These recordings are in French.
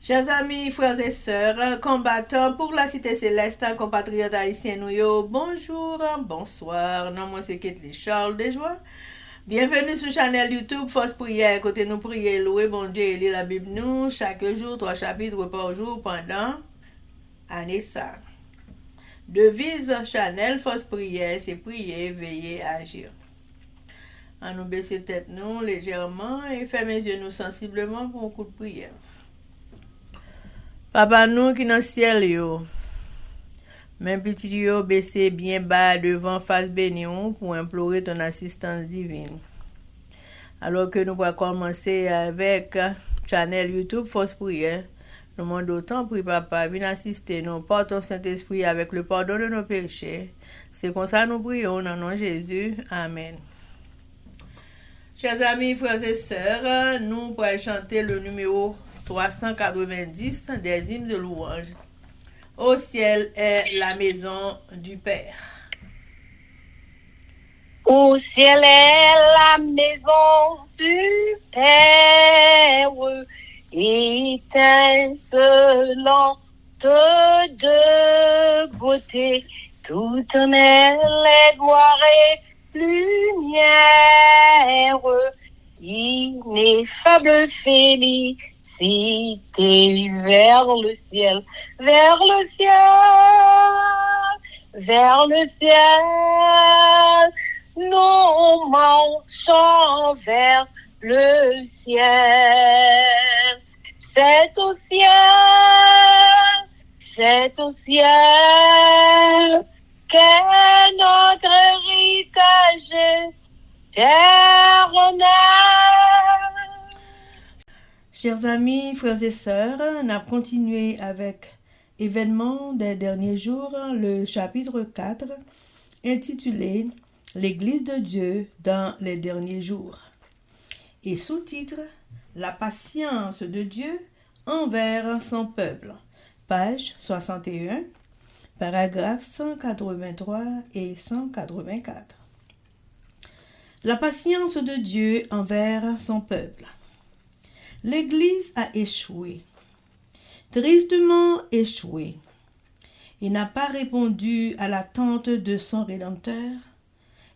Chers amis, frères et sœurs, combattants pour la cité céleste, compatriotes haïtiens nous yo, bonjour, bonsoir, non moi c'est Ketli Charles Desjoie. Bienvenue sur channel YouTube Force Prière, côté nous prier, louer bon Dieu et lire la Bible nous, chaque jour, 3 chapitres par jour pendant année ça. Devise channel Force Prière, c'est prier, veiller, agir. En nous baisser tête nous légèrement et fermer les yeux nous sensiblement pour un coup de prière. Papa nous qui dans le ciel yo, même petit yo baissé bien bas devant face béni pour implorer ton assistance divine. Alors que nous pourrons commencer avec channel YouTube Force Prière, nous demandons autant prie papa, viens assister nous par ton Saint-Esprit avec le pardon de nos péchés. C'est comme ça nous prions dans le nom de Jésus. Amen. Chers amis, frères et sœurs, nous pourrons chanter le numéro 390 des hymnes de louange. Au ciel est la maison du Père. Au ciel est la maison du Père, étincelante de beauté, tout en elle est gloire et lumière, ineffable félicité vers le ciel, vers le ciel, vers le ciel. Nous marchons vers le ciel. C'est au ciel qu'est notre héritage éternel. Chers amis, frères et sœurs, on a continué avec événements des derniers jours, le chapitre 4, intitulé L'Église de Dieu dans les derniers jours. Et sous-titre La patience de Dieu envers son peuple. Page 61, paragraphes 183 et 184. La patience de Dieu envers son peuple. L'Église a échoué, tristement échoué. Il n'a pas répondu à l'attente de son Rédempteur.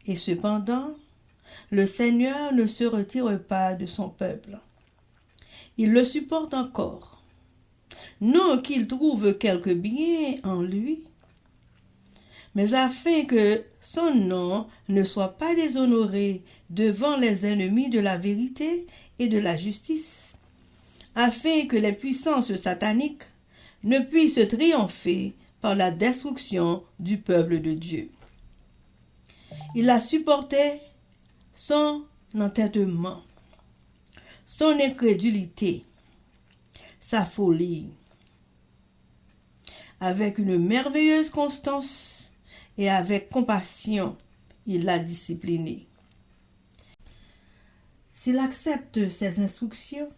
Et cependant, le Seigneur ne se retire pas de son peuple. Il le supporte encore. Non qu'il trouve quelque bien en lui, mais afin que son nom ne soit pas déshonoré devant les ennemis de la vérité et de la justice, afin que les puissances sataniques ne puissent triompher par la destruction du peuple de Dieu. Il a supporté son entêtement, son incrédulité, sa folie, avec une merveilleuse constance et avec compassion, il l'a discipliné. S'il accepte ses instructions,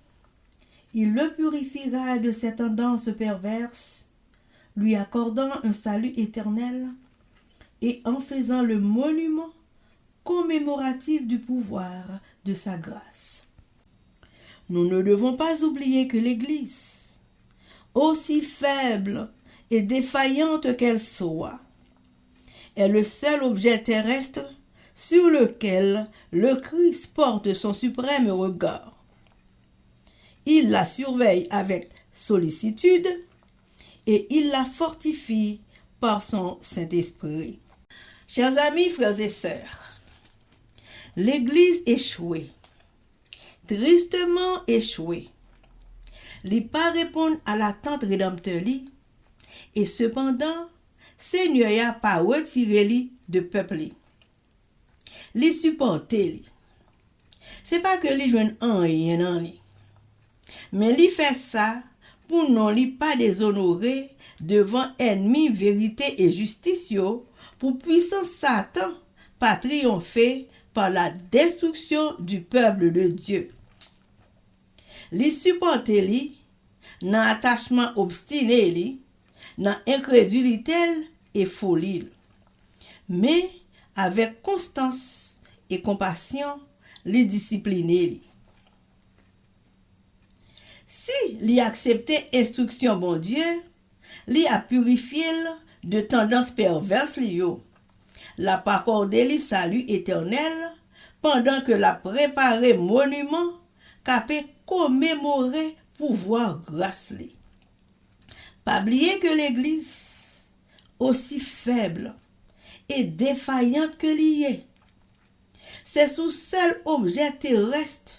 il le purifiera de ses tendances perverses, lui accordant un salut éternel et en faisant le monument commémoratif du pouvoir de sa grâce. Nous ne devons pas oublier que l'Église, aussi faible et défaillante qu'elle soit, est le seul objet terrestre sur lequel le Christ porte son suprême regard. Il la surveille avec sollicitude et il la fortifie par son Saint-Esprit. Chers amis, frères et sœurs, l'Église échouée, tristement échouée, li pas répondre à l'attente rédempteur li, et cependant, Seigneur n'a pas retiré li de peuple li supporté li. C'est pas que li joine rien dans li, mais li fait ça pour non li pas déshonorer devant ennemis vérité et justice yo, pour puissant Satan pas triompher par la destruction du peuple de Dieu. Li supporter li dans attachement obstiné li, dans incrédulité et folie. Mais avec constance et compassion, li discipliner li. Si li accepté instruction bon Dieu, li a purifié de tendance perverse li yo. La pa accordé li salut éternel pendant que la préparé monument capé commémorer pouvoir grâce li. Pas oublier que l'église, aussi faible et défaillante que li est, c'est sous seul objet terrestre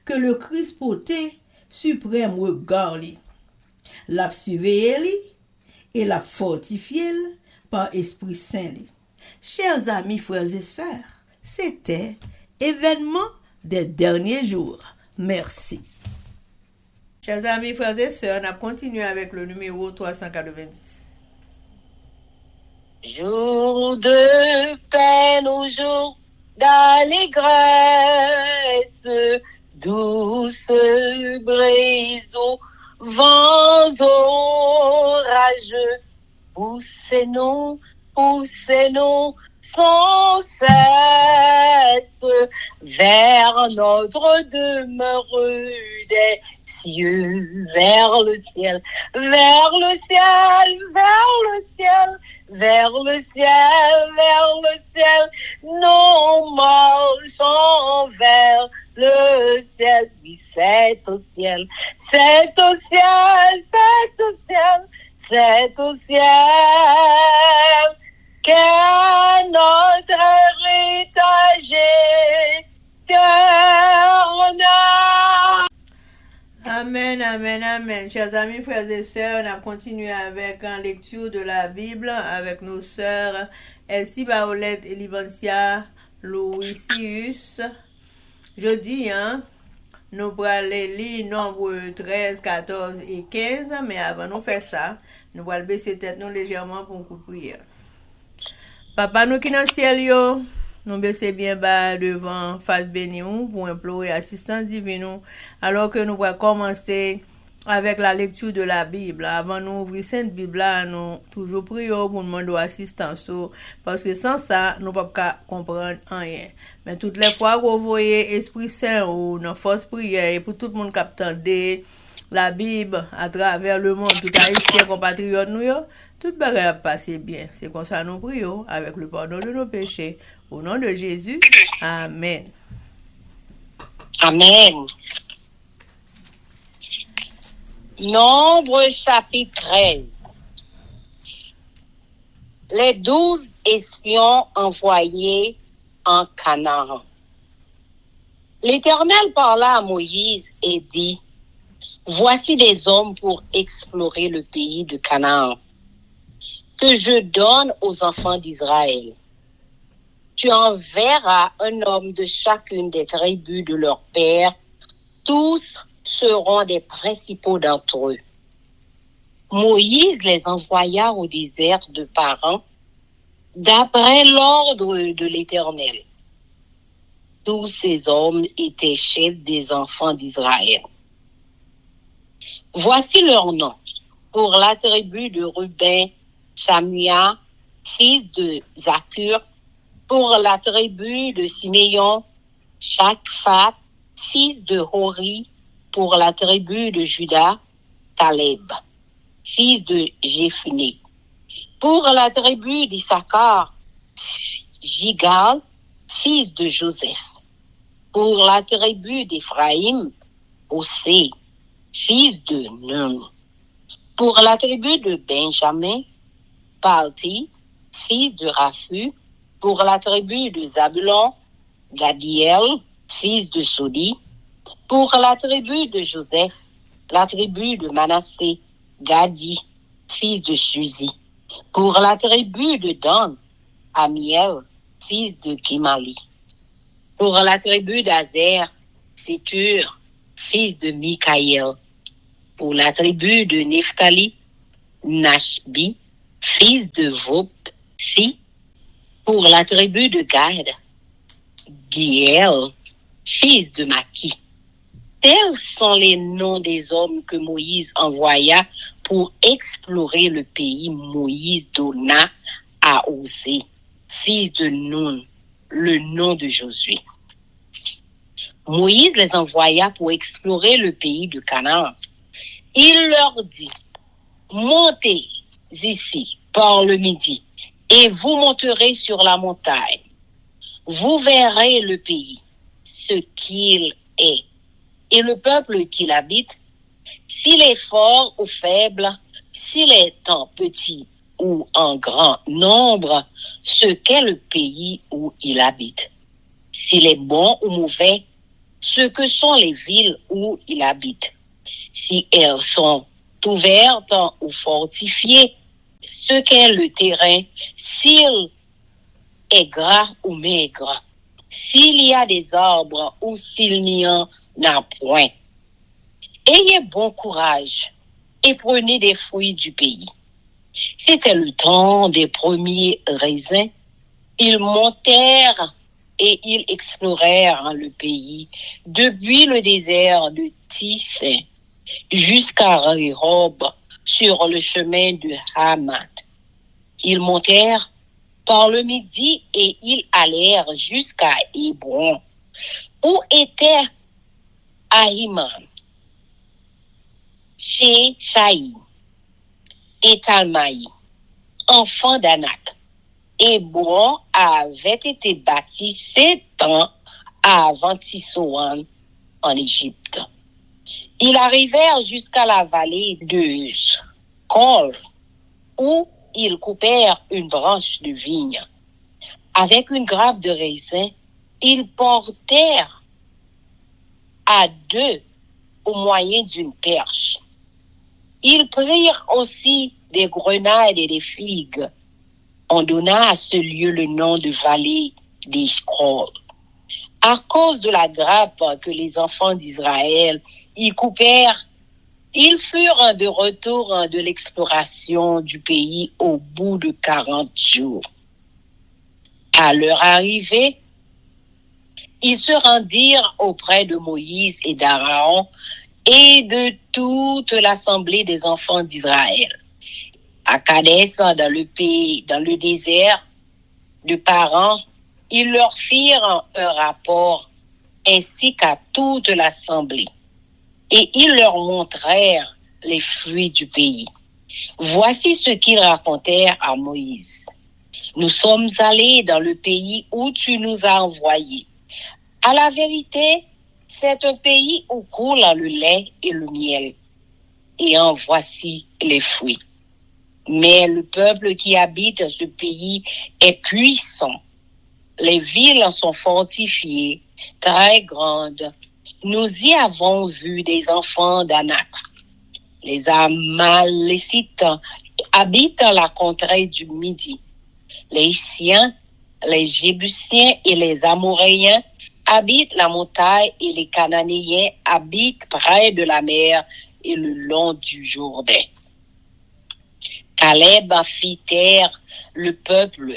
que le Christ porté suprême regard li. L'a surveillé li et l'a fortifié par Esprit Saint li. Chers amis, frères et sœurs, c'était événement des derniers jours. Merci. Chers amis, frères et sœurs, on a continué avec le numéro 390. Jour de peine ou jour d'allégresse, douce brise aux vents orageux, poussez-nous sans cesse vers notre demeure des cieux, vers le ciel, vers le ciel, vers le ciel, vers le ciel, vers le ciel, nous marchons vers le ciel, oui, c'est au ciel, c'est au ciel, c'est au ciel, c'est au ciel, qu'est notre héritage éternel. Amen, amen, amen. Chers amis, frères et sœurs, on a continué avec une lecture de la Bible avec nos sœurs Elsie Baolette et Livancia Louisius. Jeudi, nous allons lire Nombre 13, 14 et 15, mais avant de faire ça, nous allons baisser tête nous légèrement pour un coup de prière. Papa nous qui dans le ciel, yo, nous baissons bien bas devant face béni pour implorer assistance divine alors que nous allons commencer avec la lecture de la Bible. Avant nous ouvrir cette Bible là, nous toujours prions pour demander assistance parce que sans ça, nous ne pouvons pas comprendre rien. Mais toutes les fois que vous voyez Esprit Saint ou nos forces prières pour tout le monde qui attend la Bible à travers le monde, tout haïtien compatriotes nous yo, tout va passer bien. C'est comme ça nous prions avec le pardon de nos péchés. Au nom de Jésus, Amen. Amen. Nombre chapitre 13. Les 12 espions envoyés en Canaan. L'Éternel parla à Moïse et dit, voici des hommes pour explorer le pays de Canaan, que je donne aux enfants d'Israël. Tu enverras un homme de chacune des tribus de leur père, tous seront des principaux d'entre eux. Moïse les envoya au désert de Paran, d'après l'ordre de l'Éternel. Tous ces hommes étaient chefs des enfants d'Israël. Voici leurs noms. Pour la tribu de Ruben, Shamua, fils de Zakur. Pour la tribu de Siméon, Shaphat, fils de Hori. Pour la tribu de Juda, Caleb, fils de Jéphuné. Pour la tribu d'Issachar, Jigal, fils de Joseph. Pour la tribu d'Éphraïm, Osée, fils de Nun. Pour la tribu de Benjamin, Palti, fils de Raphu. Pour la tribu de Zabulon, Gadiel, fils de Sodi. Pour la tribu de Joseph, la tribu de Manassé, Gadi, fils de Suzi. Pour la tribu de Dan, Amiel, fils de Kimali. Pour la tribu d'Azer, Sétur, fils de Mikaël. Pour la tribu de Nephtali, Nashbi, fils de Vopsi. Pour la tribu de Gad, Giel, fils de Maki. Tels sont les noms des hommes que Moïse envoya pour explorer le pays. Moïse donna à Osée, fils de Nun, le nom de Josué. Moïse les envoya pour explorer le pays de Canaan. Il leur dit, montez ici par le midi et vous monterez sur la montagne. Vous verrez le pays, ce qu'il est, et le peuple qui l'habite, s'il est fort ou faible, s'il est en petit ou en grand nombre, ce qu'est le pays où il habite. S'il est bon ou mauvais, ce que sont les villes où il habite. Si elles sont ouvertes ou fortifiées, ce qu'est le terrain, s'il est gras ou maigre, s'il y a des arbres ou s'il n'y en a point. Ayez bon courage et prenez des fruits du pays. C'était le temps des premiers raisins. Ils montèrent et ils explorèrent le pays depuis le désert de Tissin jusqu'à Rehob sur le chemin de Hamat. Ils montèrent par le midi et ils allèrent jusqu'à Hébron, où était Ahiman, chez Shaï et Talmaï, enfants d'Anak. Hébron avait été bâti 7 ans avant Tissoan en Égypte. Ils arrivèrent jusqu'à la vallée de Kol, où ils coupèrent une branche de vigne. Avec une grappe de raisin, ils portèrent à 2 au moyen d'une perche. Ils prirent aussi des grenades et des figues. On donna à ce lieu le nom de vallée d'Eshcol, à cause de la grappe que les enfants d'Israël y coupèrent. Ils furent de retour de l'exploration du pays au bout de 40 jours. À leur arrivée, ils se rendirent auprès de Moïse et d'Aaron et de toute l'assemblée des enfants d'Israël. À Kadès, dans le pays, dans le désert de Paran, ils leur firent un rapport ainsi qu'à toute l'assemblée. Et ils leur montrèrent les fruits du pays. Voici ce qu'ils racontèrent à Moïse. Nous sommes allés dans le pays où tu nous as envoyés. À la vérité, c'est un pays où coule le lait et le miel. Et en voici les fruits. Mais le peuple qui habite ce pays est puissant. Les villes sont fortifiées, très grandes. Nous y avons vu des enfants d'Anak. Les Amalécites habitent la contrée du Midi. Les Hissiens, les Jébusiens et les Amoréens habitent la montagne et les Cananéens habitent près de la mer et le long du Jourdain. Caleb fit taire le peuple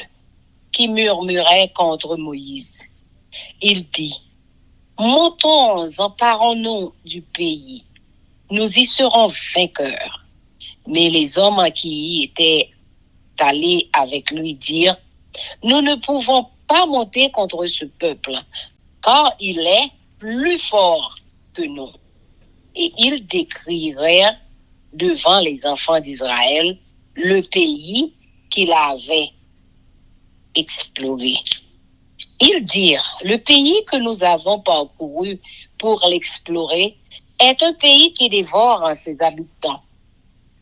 qui murmurait contre Moïse. Il dit, montons, emparons-nous du pays. Nous y serons vainqueurs. Mais les hommes qui y étaient allés avec lui dirent, nous ne pouvons pas monter contre ce peuple, car il est plus fort que nous. Et ils décrièrent devant les enfants d'Israël le pays qu'il avait exploré. Ils dirent, le pays que nous avons parcouru pour l'explorer est un pays qui dévore ses habitants.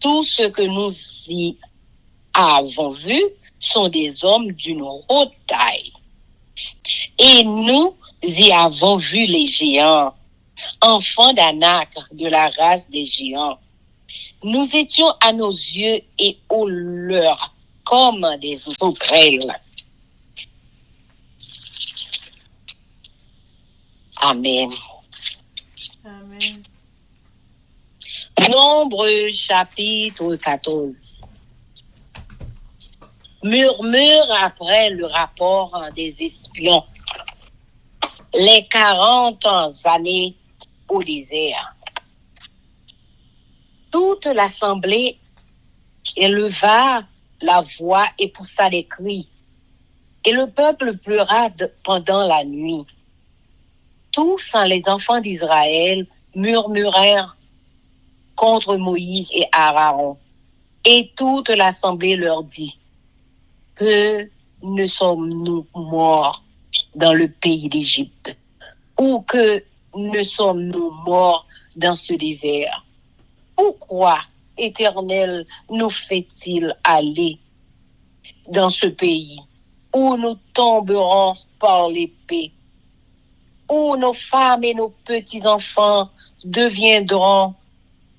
Tout ce que nous y avons vu sont des hommes d'une haute taille. Et nous y avons vu les géants, enfants d'Anak, de la race des géants. Nous étions à nos yeux et aux leurs comme des sauterelles. Amen. Amen. Nombre chapitre 14. Murmure après le rapport des espions. Les 40 années au désert. Toute l'assemblée éleva la voix et poussa des cris. Et le peuple pleura pendant la nuit. Tous les enfants d'Israël murmurèrent contre Moïse et Aaron. Et toute l'assemblée leur dit, que ne sommes-nous morts dans le pays d'Égypte, ou que ne sommes-nous morts dans ce désert? Pourquoi, Éternel, nous fait-il aller dans ce pays où nous tomberons par l'épée, où nos femmes et nos petits-enfants deviendront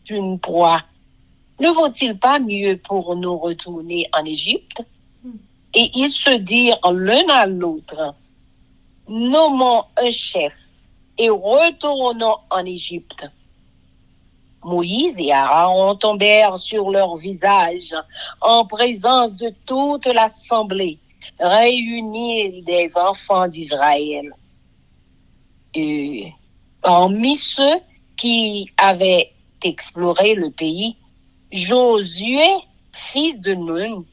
une proie? Ne vaut-il pas mieux pour nous retourner en Égypte? Et ils se dirent l'un à l'autre, nommons un chef et retournons en Égypte. Moïse et Aaron tombèrent sur leur visage en présence de toute l'assemblée réunie des enfants d'Israël. Et parmi ceux qui avaient exploré le pays, Josué, fils de Nun,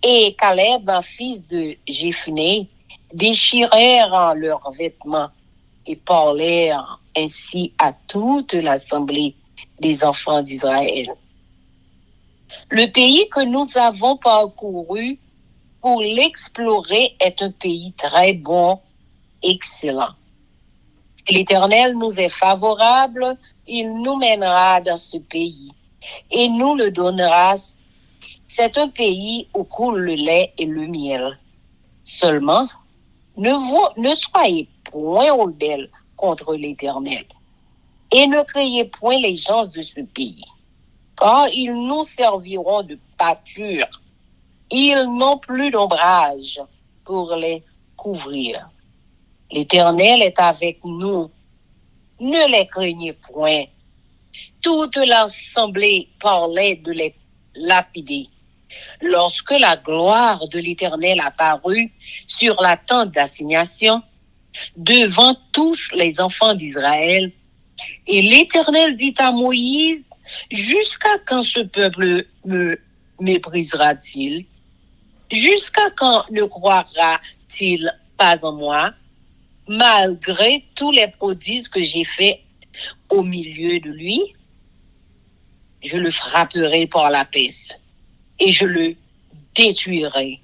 et Caleb, fils de Jephné, déchirèrent leurs vêtements et parlèrent ainsi à toute l'assemblée des enfants d'Israël. Le pays que nous avons parcouru pour l'explorer est un pays très bon, excellent. Si l'Éternel nous est favorable, il nous mènera dans ce pays et nous le donnera. C'est un pays où coule le lait et le miel. Seulement, ne soyez point rebelles contre l'Éternel et ne criez point les gens de ce pays, car ils nous serviront de pâture. Ils n'ont plus d'ombrage pour les couvrir. L'Éternel est avec nous. Ne les craignez point. Toute l'assemblée parlait de les lapider. Lorsque la gloire de l'Éternel apparut sur la tente d'assignation, devant tous les enfants d'Israël, et l'Éternel dit à Moïse, jusqu'à quand ce peuple me méprisera-t-il? Jusqu'à quand ne croira-t-il pas en moi, malgré tous les prodiges que j'ai faits au milieu de lui? Je le frapperai par la peste et je le détruirai.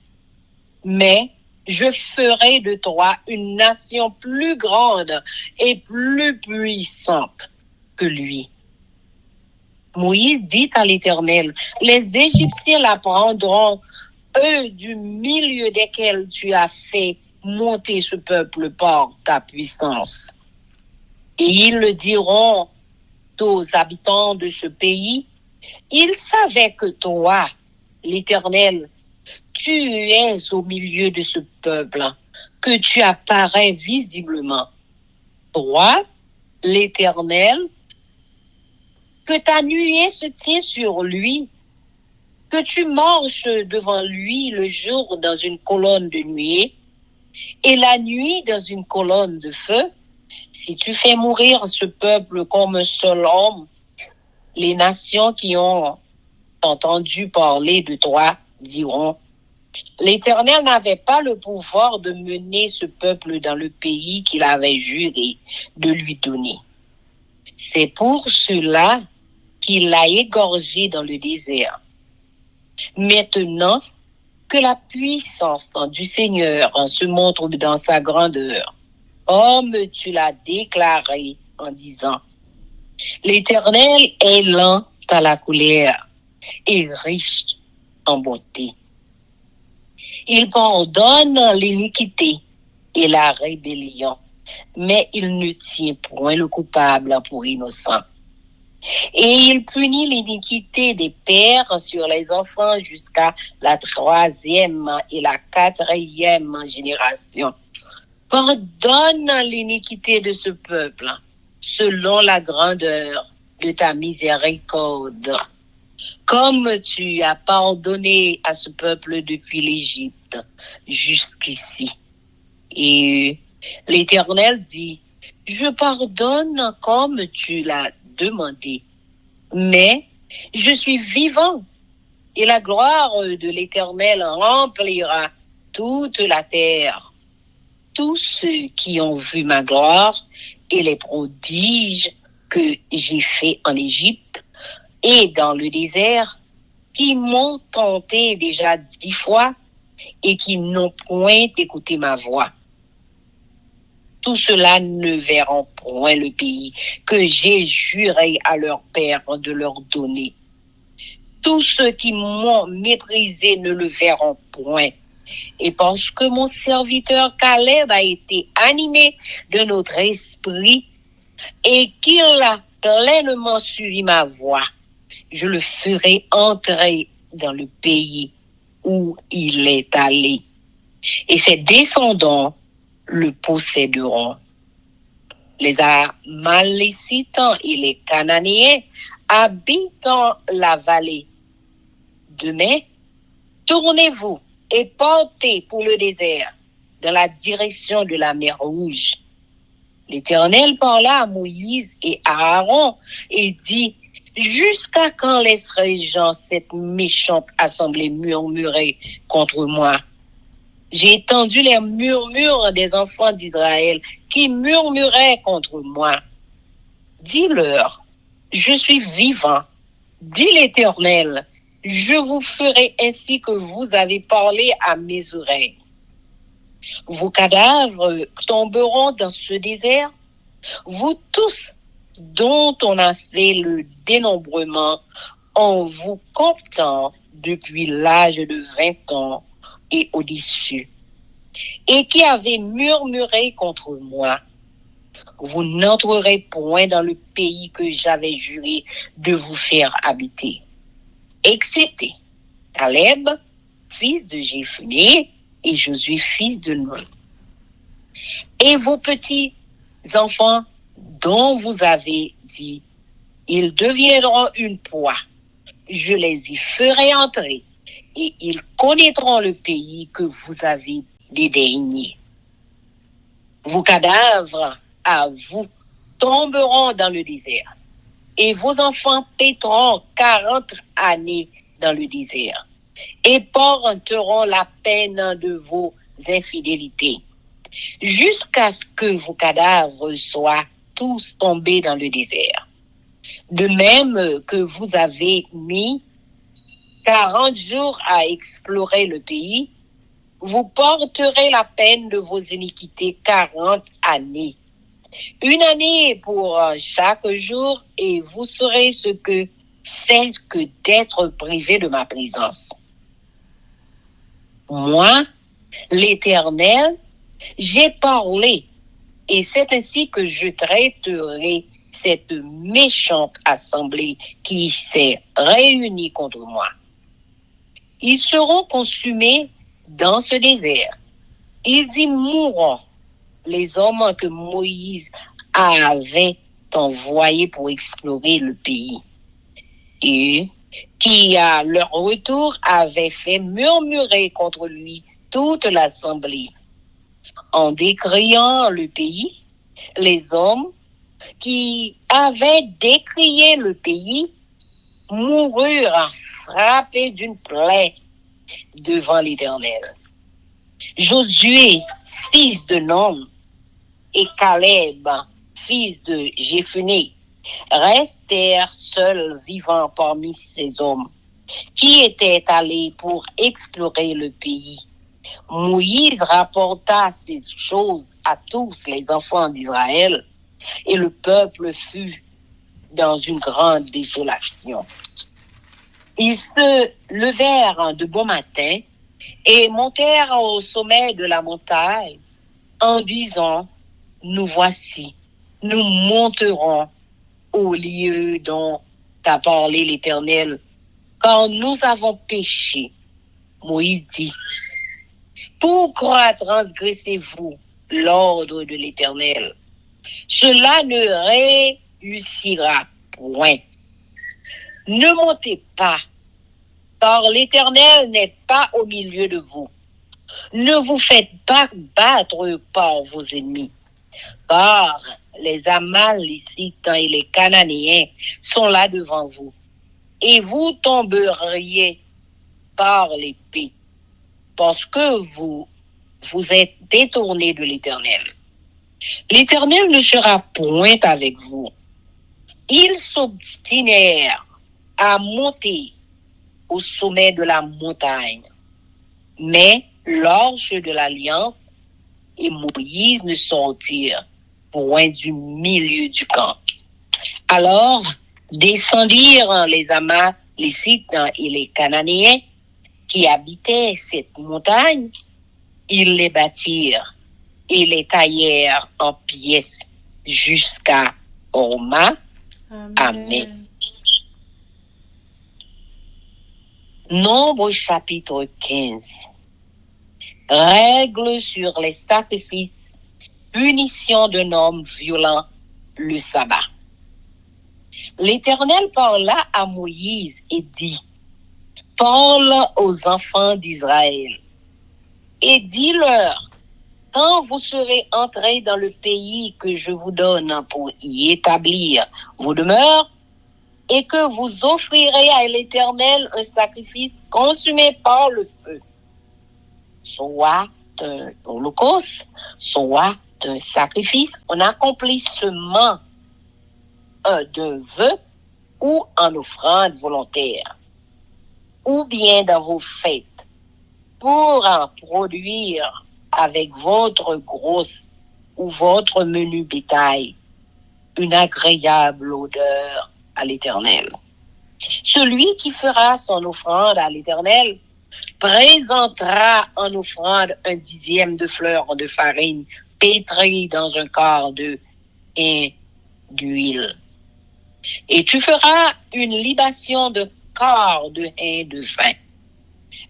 Mais je ferai de toi une nation plus grande et plus puissante que lui. Moïse dit à l'Éternel, les Égyptiens la prendront, eux du milieu desquels tu as fait monter ce peuple par ta puissance. Et ils le diront aux habitants de ce pays, ils savaient que toi, l'Éternel, tu es au milieu de ce peuple, que tu apparais visiblement. Toi, l'Éternel, que ta nuée se tient sur lui, que tu marches devant lui le jour dans une colonne de nuée et la nuit dans une colonne de feu. Si tu fais mourir ce peuple comme un seul homme, les nations qui ont entendu parler de toi diront, l'Éternel n'avait pas le pouvoir de mener ce peuple dans le pays qu'il avait juré de lui donner. C'est pour cela qu'il l'a égorgé dans le désert. Maintenant que la puissance du Seigneur se montre dans sa grandeur, comme tu l'as déclaré en disant, l'Éternel est lent à la colère et riche en bonté. Il pardonne l'iniquité et la rébellion, mais il ne tient point le coupable pour innocent. Et il punit l'iniquité des pères sur les enfants jusqu'à la 3e et la 4e génération. Pardonne l'iniquité de ce peuple selon la grandeur de ta miséricorde, comme tu as pardonné à ce peuple depuis l'Égypte jusqu'ici. Et l'Éternel dit, je pardonne comme tu l'as demandé, mais je suis vivant et la gloire de l'Éternel remplira toute la terre. Tous ceux qui ont vu ma gloire et les prodiges que j'ai faits en Égypte et dans le désert, qui m'ont tenté déjà 10 fois et qui n'ont point écouté ma voix. Tout cela ne verront point le pays que j'ai juré à leur père de leur donner. Tous ceux qui m'ont méprisé ne le verront point. Et parce que mon serviteur Caleb a été animé de notre esprit et qu'il a pleinement suivi ma voix, je le ferai entrer dans le pays où il est allé. Et ses descendants le posséderont. Les Amalécites et les Cananéens habitent dans la vallée. Demain, tournez-vous et partez pour le désert, dans la direction de la mer Rouge. L'Éternel parla à Moïse et à Aaron et dit: jusqu'à quand laisserai-je cette méchante assemblée murmurer contre moi? J'ai entendu les murmures des enfants d'Israël qui murmuraient contre moi. Dis-leur: je suis vivant, dit l'Éternel, je vous ferai ainsi que vous avez parlé à mes oreilles. Vos cadavres tomberont dans ce désert, vous tous dont on a fait le dénombrement en vous comptant depuis l'âge de 20 ans et au-dessus, et qui avez murmuré contre moi. Vous n'entrerez point dans le pays que j'avais juré de vous faire habiter, excepté Caleb, fils de Jéphuné, et Josué, fils de Nun. Et vos petits enfants dont vous avez dit, ils deviendront une proie, je les y ferai entrer, et ils connaîtront le pays que vous avez dédaigné. Vos cadavres à vous tomberont dans le désert, et vos enfants paîtront 40 années dans le désert, et porteront la peine de vos infidélités, jusqu'à ce que vos cadavres soient tous tombés dans le désert. De même que vous avez mis 40 jours à explorer le pays, vous porterez la peine de vos iniquités 40 années. Une année pour chaque jour, et vous saurez ce que c'est que d'être privé de ma présence. Moi, l'Éternel, j'ai parlé, et c'est ainsi que je traiterai cette méchante assemblée qui s'est réunie contre moi. Ils seront consumés dans ce désert. Ils y mourront, les hommes que Moïse avait envoyés pour explorer le pays, et qui, à leur retour, avaient fait murmurer contre lui toute l'assemblée. En décriant le pays, les hommes qui avaient décrié le pays moururent frappés d'une plaie devant l'Éternel. Josué, fils de Nun, et Caleb, fils de Jéphuné, restèrent seuls vivants parmi ces hommes qui étaient allés pour explorer le pays. Moïse rapporta ces choses à tous les enfants d'Israël, et le peuple fut dans une grande désolation. Ils se levèrent de bon matin et montèrent au sommet de la montagne en disant: nous voici, nous monterons au lieu dont a parlé l'Éternel, car nous avons péché. Moïse dit: pourquoi transgressez-vous l'ordre de l'Éternel? Cela ne réussira point. Ne montez pas, car l'Éternel n'est pas au milieu de vous. Ne vous faites pas battre par vos ennemis, car les Amalécites et les Cananéens sont là devant vous, et vous tomberiez par l'épée, parce que vous vous êtes détournés de l'Éternel. L'Éternel ne sera point avec vous. Ils s'obstinèrent à monter au sommet de la montagne. Mais l'arche de l'alliance et Moïse ne sortirent point du milieu du camp. Alors descendirent les Amalécites et les Cananéens qui habitaient cette montagne. Ils les bâtirent et les taillèrent en pièces jusqu'à Horma. Amen. Nombre chapitre 15. Règles sur les sacrifices, punition d'un homme violent le sabbat. L'Éternel parla à Moïse et dit: Parle aux enfants d'Israël et dis-leur: quand vous serez entrés dans le pays que je vous donne pour y établir vos demeures, et que vous offrirez à l'Éternel un sacrifice consumé par le feu, soit d'un holocauste, soit d'un sacrifice en accomplissement d'un vœu ou en offrande volontaire, ou bien dans vos fêtes, pour en produire avec votre grosse ou votre menu bétail une agréable odeur à l'Éternel. Celui qui fera son offrande à l'Éternel présentera en offrande un dixième de fleur de farine pétrie dans un quart de hin d'huile. Et tu feras une libation de quart de hin de vin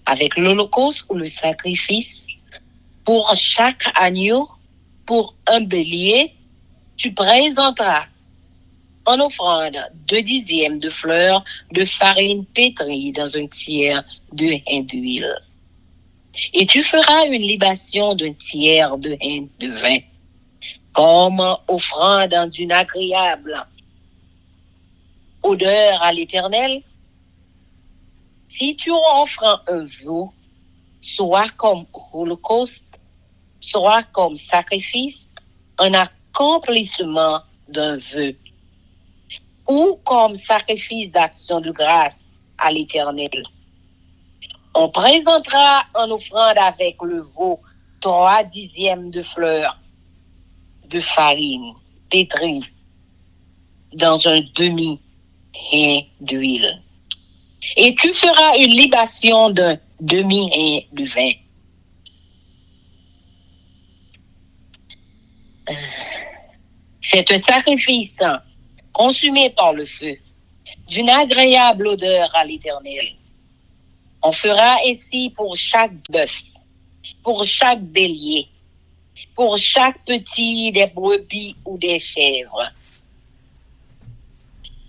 avec l'holocauste ou le sacrifice. Pour chaque agneau, pour un bélier, tu présenteras en offrande 2 dixièmes de fleur de farine pétrie dans un tiers de hin d'huile. Et tu feras une libation d'un tiers de hin de vin, comme offrande d'une agréable odeur à l'Éternel. Si tu offres un veau, soit comme holocauste, soit comme sacrifice, en accomplissement d'un vœu, ou comme sacrifice d'action de grâce à l'Éternel. On présentera en offrande avec le veau 3 dixièmes de fleur de farine pétrie dans un demi-hin d'huile. Et tu feras une libation d'un demi-hin de vin. C'est un sacrifice consumé par le feu, d'une agréable odeur à l'Éternel. On fera ainsi pour chaque bœuf, pour chaque bélier, pour chaque petit des brebis ou des chèvres,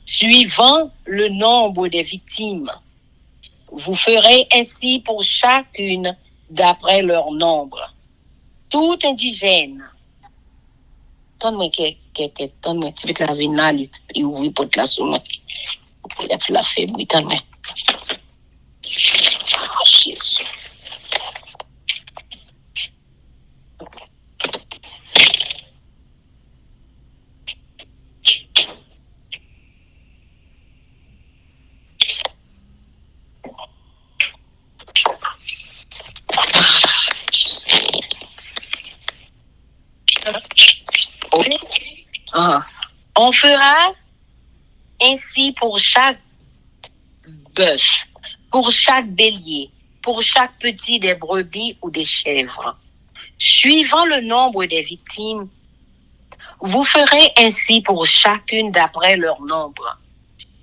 suivant le nombre des victimes. Vous ferez ainsi pour chacune d'après leur nombre. Tout indigène. Donne-moi donne-moi, tu peux la venir et ouvrir pour la somme. Il a plus la faible, donne-moi. Jésus. On fera ainsi pour chaque bœuf, pour chaque bélier, pour chaque petit des brebis ou des chèvres. Suivant le nombre des victimes, vous ferez ainsi pour chacune d'après leur nombre.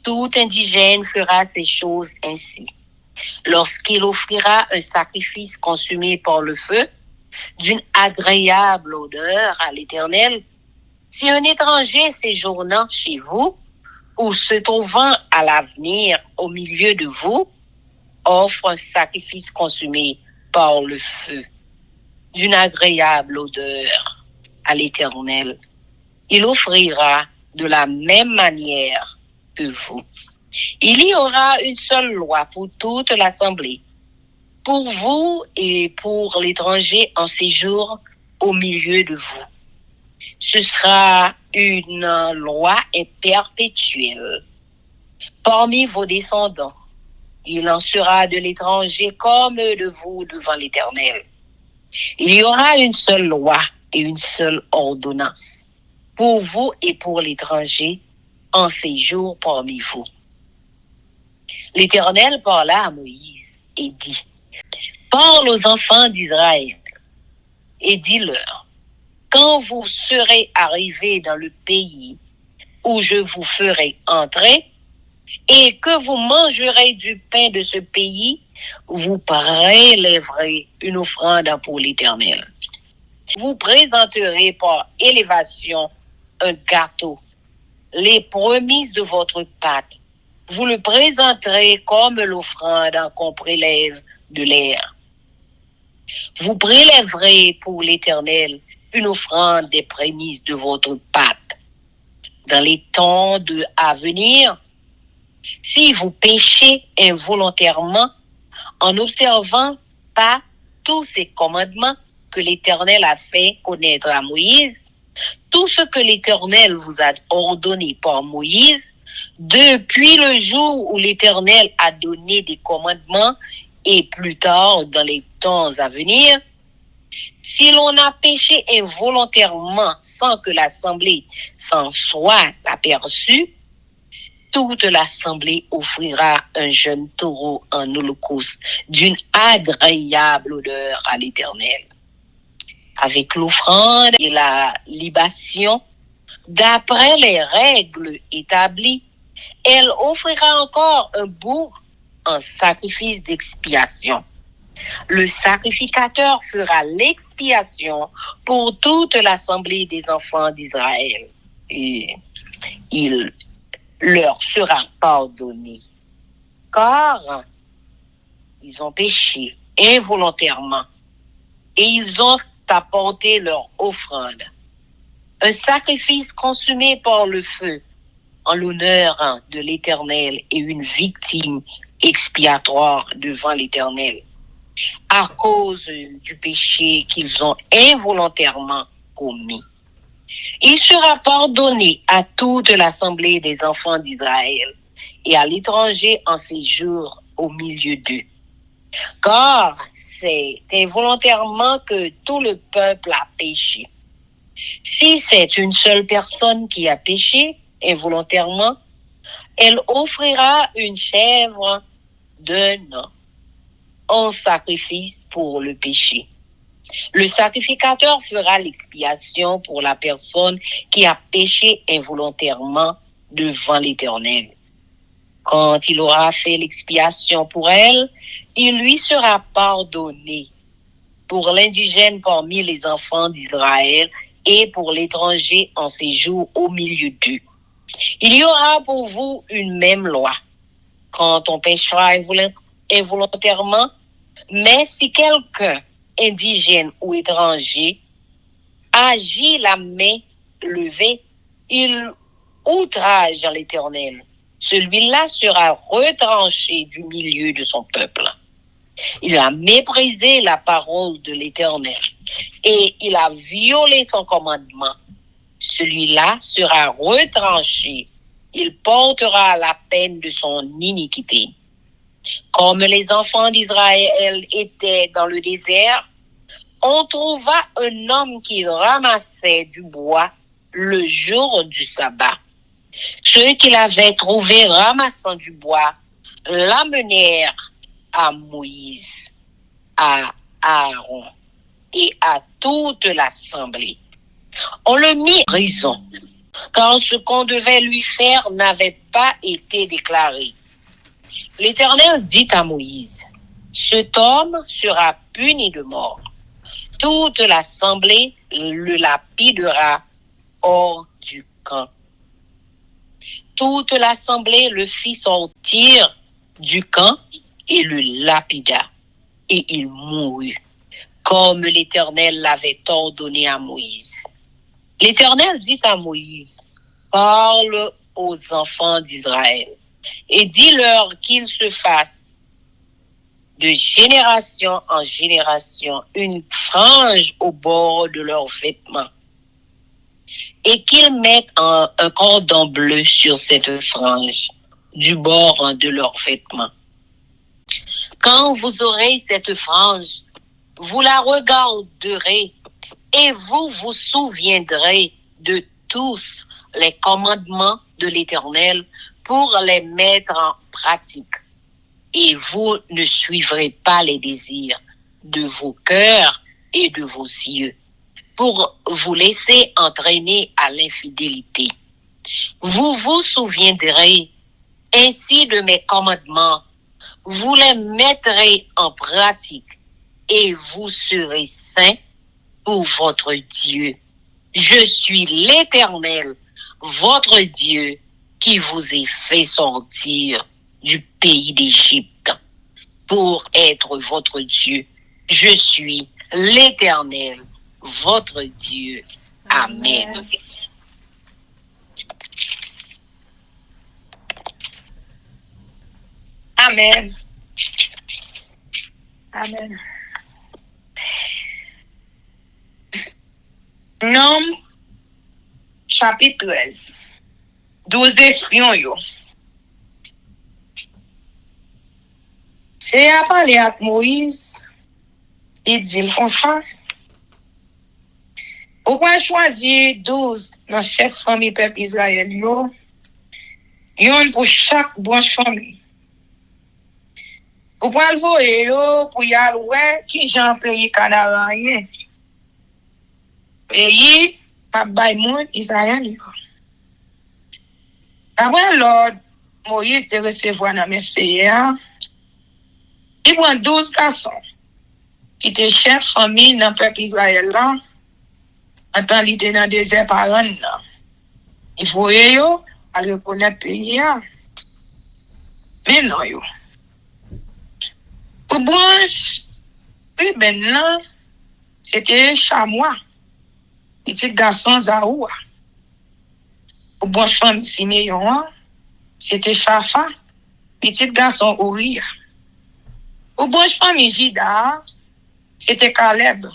Tout indigène fera ces choses ainsi. Lorsqu'il offrira un sacrifice consumé par le feu, d'une agréable odeur à l'Éternel, si un étranger séjournant chez vous ou se trouvant à l'avenir au milieu de vous offre un sacrifice consumé par le feu, d'une agréable odeur à l'Éternel, il offrira de la même manière que vous. Il y aura une seule loi pour toute l'assemblée, pour vous et pour l'étranger en séjour au milieu de vous. Ce sera une loi perpétuelle. parmi vos descendants. Il en sera de l'étranger comme de vous devant l'Éternel. Il y aura une seule loi et une seule ordonnance pour vous et pour l'étranger en séjour parmi vous. L'Éternel parla à Moïse et dit, parle aux enfants d'Israël et dis-leur, quand vous serez arrivés dans le pays où je vous ferai entrer, et que vous mangerez du pain de ce pays, vous prélèverez une offrande pour l'Éternel. Vous présenterez par élévation un gâteau, les prémices de votre pâte. Vous le présenterez comme l'offrande qu'on prélève de l'air. Vous prélèverez pour l'Éternel une offrande des prémices de votre pâte. Dans les temps à venir, si vous péchez involontairement en n'observant pas tous ces commandements que l'Éternel a fait connaître à Moïse, tout ce que l'Éternel vous a ordonné par Moïse, depuis le jour où l'Éternel a donné des commandements et plus tard dans les temps à venir, si l'on a péché involontairement sans que l'Assemblée s'en soit aperçue, toute l'Assemblée offrira un jeune taureau en holocauste d'une agréable odeur à l'Éternel. Avec l'offrande et la libation, d'après les règles établies, elle offrira encore un bouc en sacrifice d'expiation. Le sacrificateur fera l'expiation pour toute l'assemblée des enfants d'Israël. Et il leur sera pardonné, car ils ont péché involontairement et ils ont apporté leur offrande. Un sacrifice consumé par le feu en l'honneur de l'Éternel et une victime expiatoire devant l'Éternel à cause du péché qu'ils ont involontairement commis. Il sera pardonné à toute l'assemblée des enfants d'Israël et à l'étranger en séjour au milieu d'eux. Car c'est involontairement que tout le peuple a péché. Si c'est une seule personne qui a péché involontairement, elle offrira une chèvre d'un an en sacrifice pour le péché. Le sacrificateur fera l'expiation pour la personne qui a péché involontairement devant l'Éternel. Quand il aura fait l'expiation pour elle, il lui sera pardonné. Pour l'indigène parmi les enfants d'Israël et pour l'étranger en séjour au milieu d'eux. Il y aura pour vous une même loi quand on péchera involontairement, mais si quelqu'un, indigène ou étranger, agit la main levée, il outrage l'Éternel. Celui-là sera retranché du milieu de son peuple. Il a méprisé la parole de l'Éternel et il a violé son commandement. Celui-là sera retranché. Il portera la peine de son iniquité. Comme les enfants d'Israël étaient dans le désert, on trouva un homme qui ramassait du bois le jour du sabbat. Ceux qui l'avaient trouvé ramassant du bois l'amenèrent à Moïse, à Aaron et à toute l'assemblée. On le mit en prison, car ce qu'on devait lui faire n'avait pas été déclaré. L'Éternel dit à Moïse, cet homme sera puni de mort. Toute l'assemblée le lapidera hors du camp. Toute l'assemblée le fit sortir du camp et le lapida. Et il mourut, comme l'Éternel l'avait ordonné à Moïse. L'Éternel dit à Moïse, parle aux enfants d'Israël et dis-leur qu'ils se fassent de génération en génération une frange au bord de leurs vêtements et qu'ils mettent un cordon bleu sur cette frange du bord de leurs vêtements. Quand vous aurez cette frange, vous la regarderez et vous vous souviendrez de tous les commandements de l'Éternel pour les mettre en pratique. Et vous ne suivrez pas les désirs de vos cœurs et de vos yeux pour vous laisser entraîner à l'infidélité. Vous vous souviendrez ainsi de mes commandements, vous les mettrez en pratique et vous serez saints pour votre Dieu. Je suis l'Éternel, votre Dieu, qui vous ai fait sortir du pays d'Égypte pour être votre Dieu. Je suis l'Éternel, votre Dieu. Amen. Amen. Amen. Nom, chapitre 13. 12 espions, yo. C'est à parler avec Moïse, il dit, le font ça. Ou pas choisir 12 dans chaque famille peuple Israël, yo. Yon pour chaque branche famille. Ou pas le voyer, yo, pour y aller, ouais, qui j'en pays Canada, rien. Pays, pas bay moun Israël, yo. Après l'ordre, Moïse de recevoir dans Messéa, il prend 12 garçons qui étaient chefs famille dans le peuple Israël là, en tant qu'il était dans le désert par an là. Il faut yo à reconnaître le pays là. Mais non yo. Pour branche, oui maintenant, c'était chamois, petit garçon Zaoua. Pour branche femme Siméon, c'était Chafa, petit garçon Ouria. Pour branche famille Jida, c'était Caleb,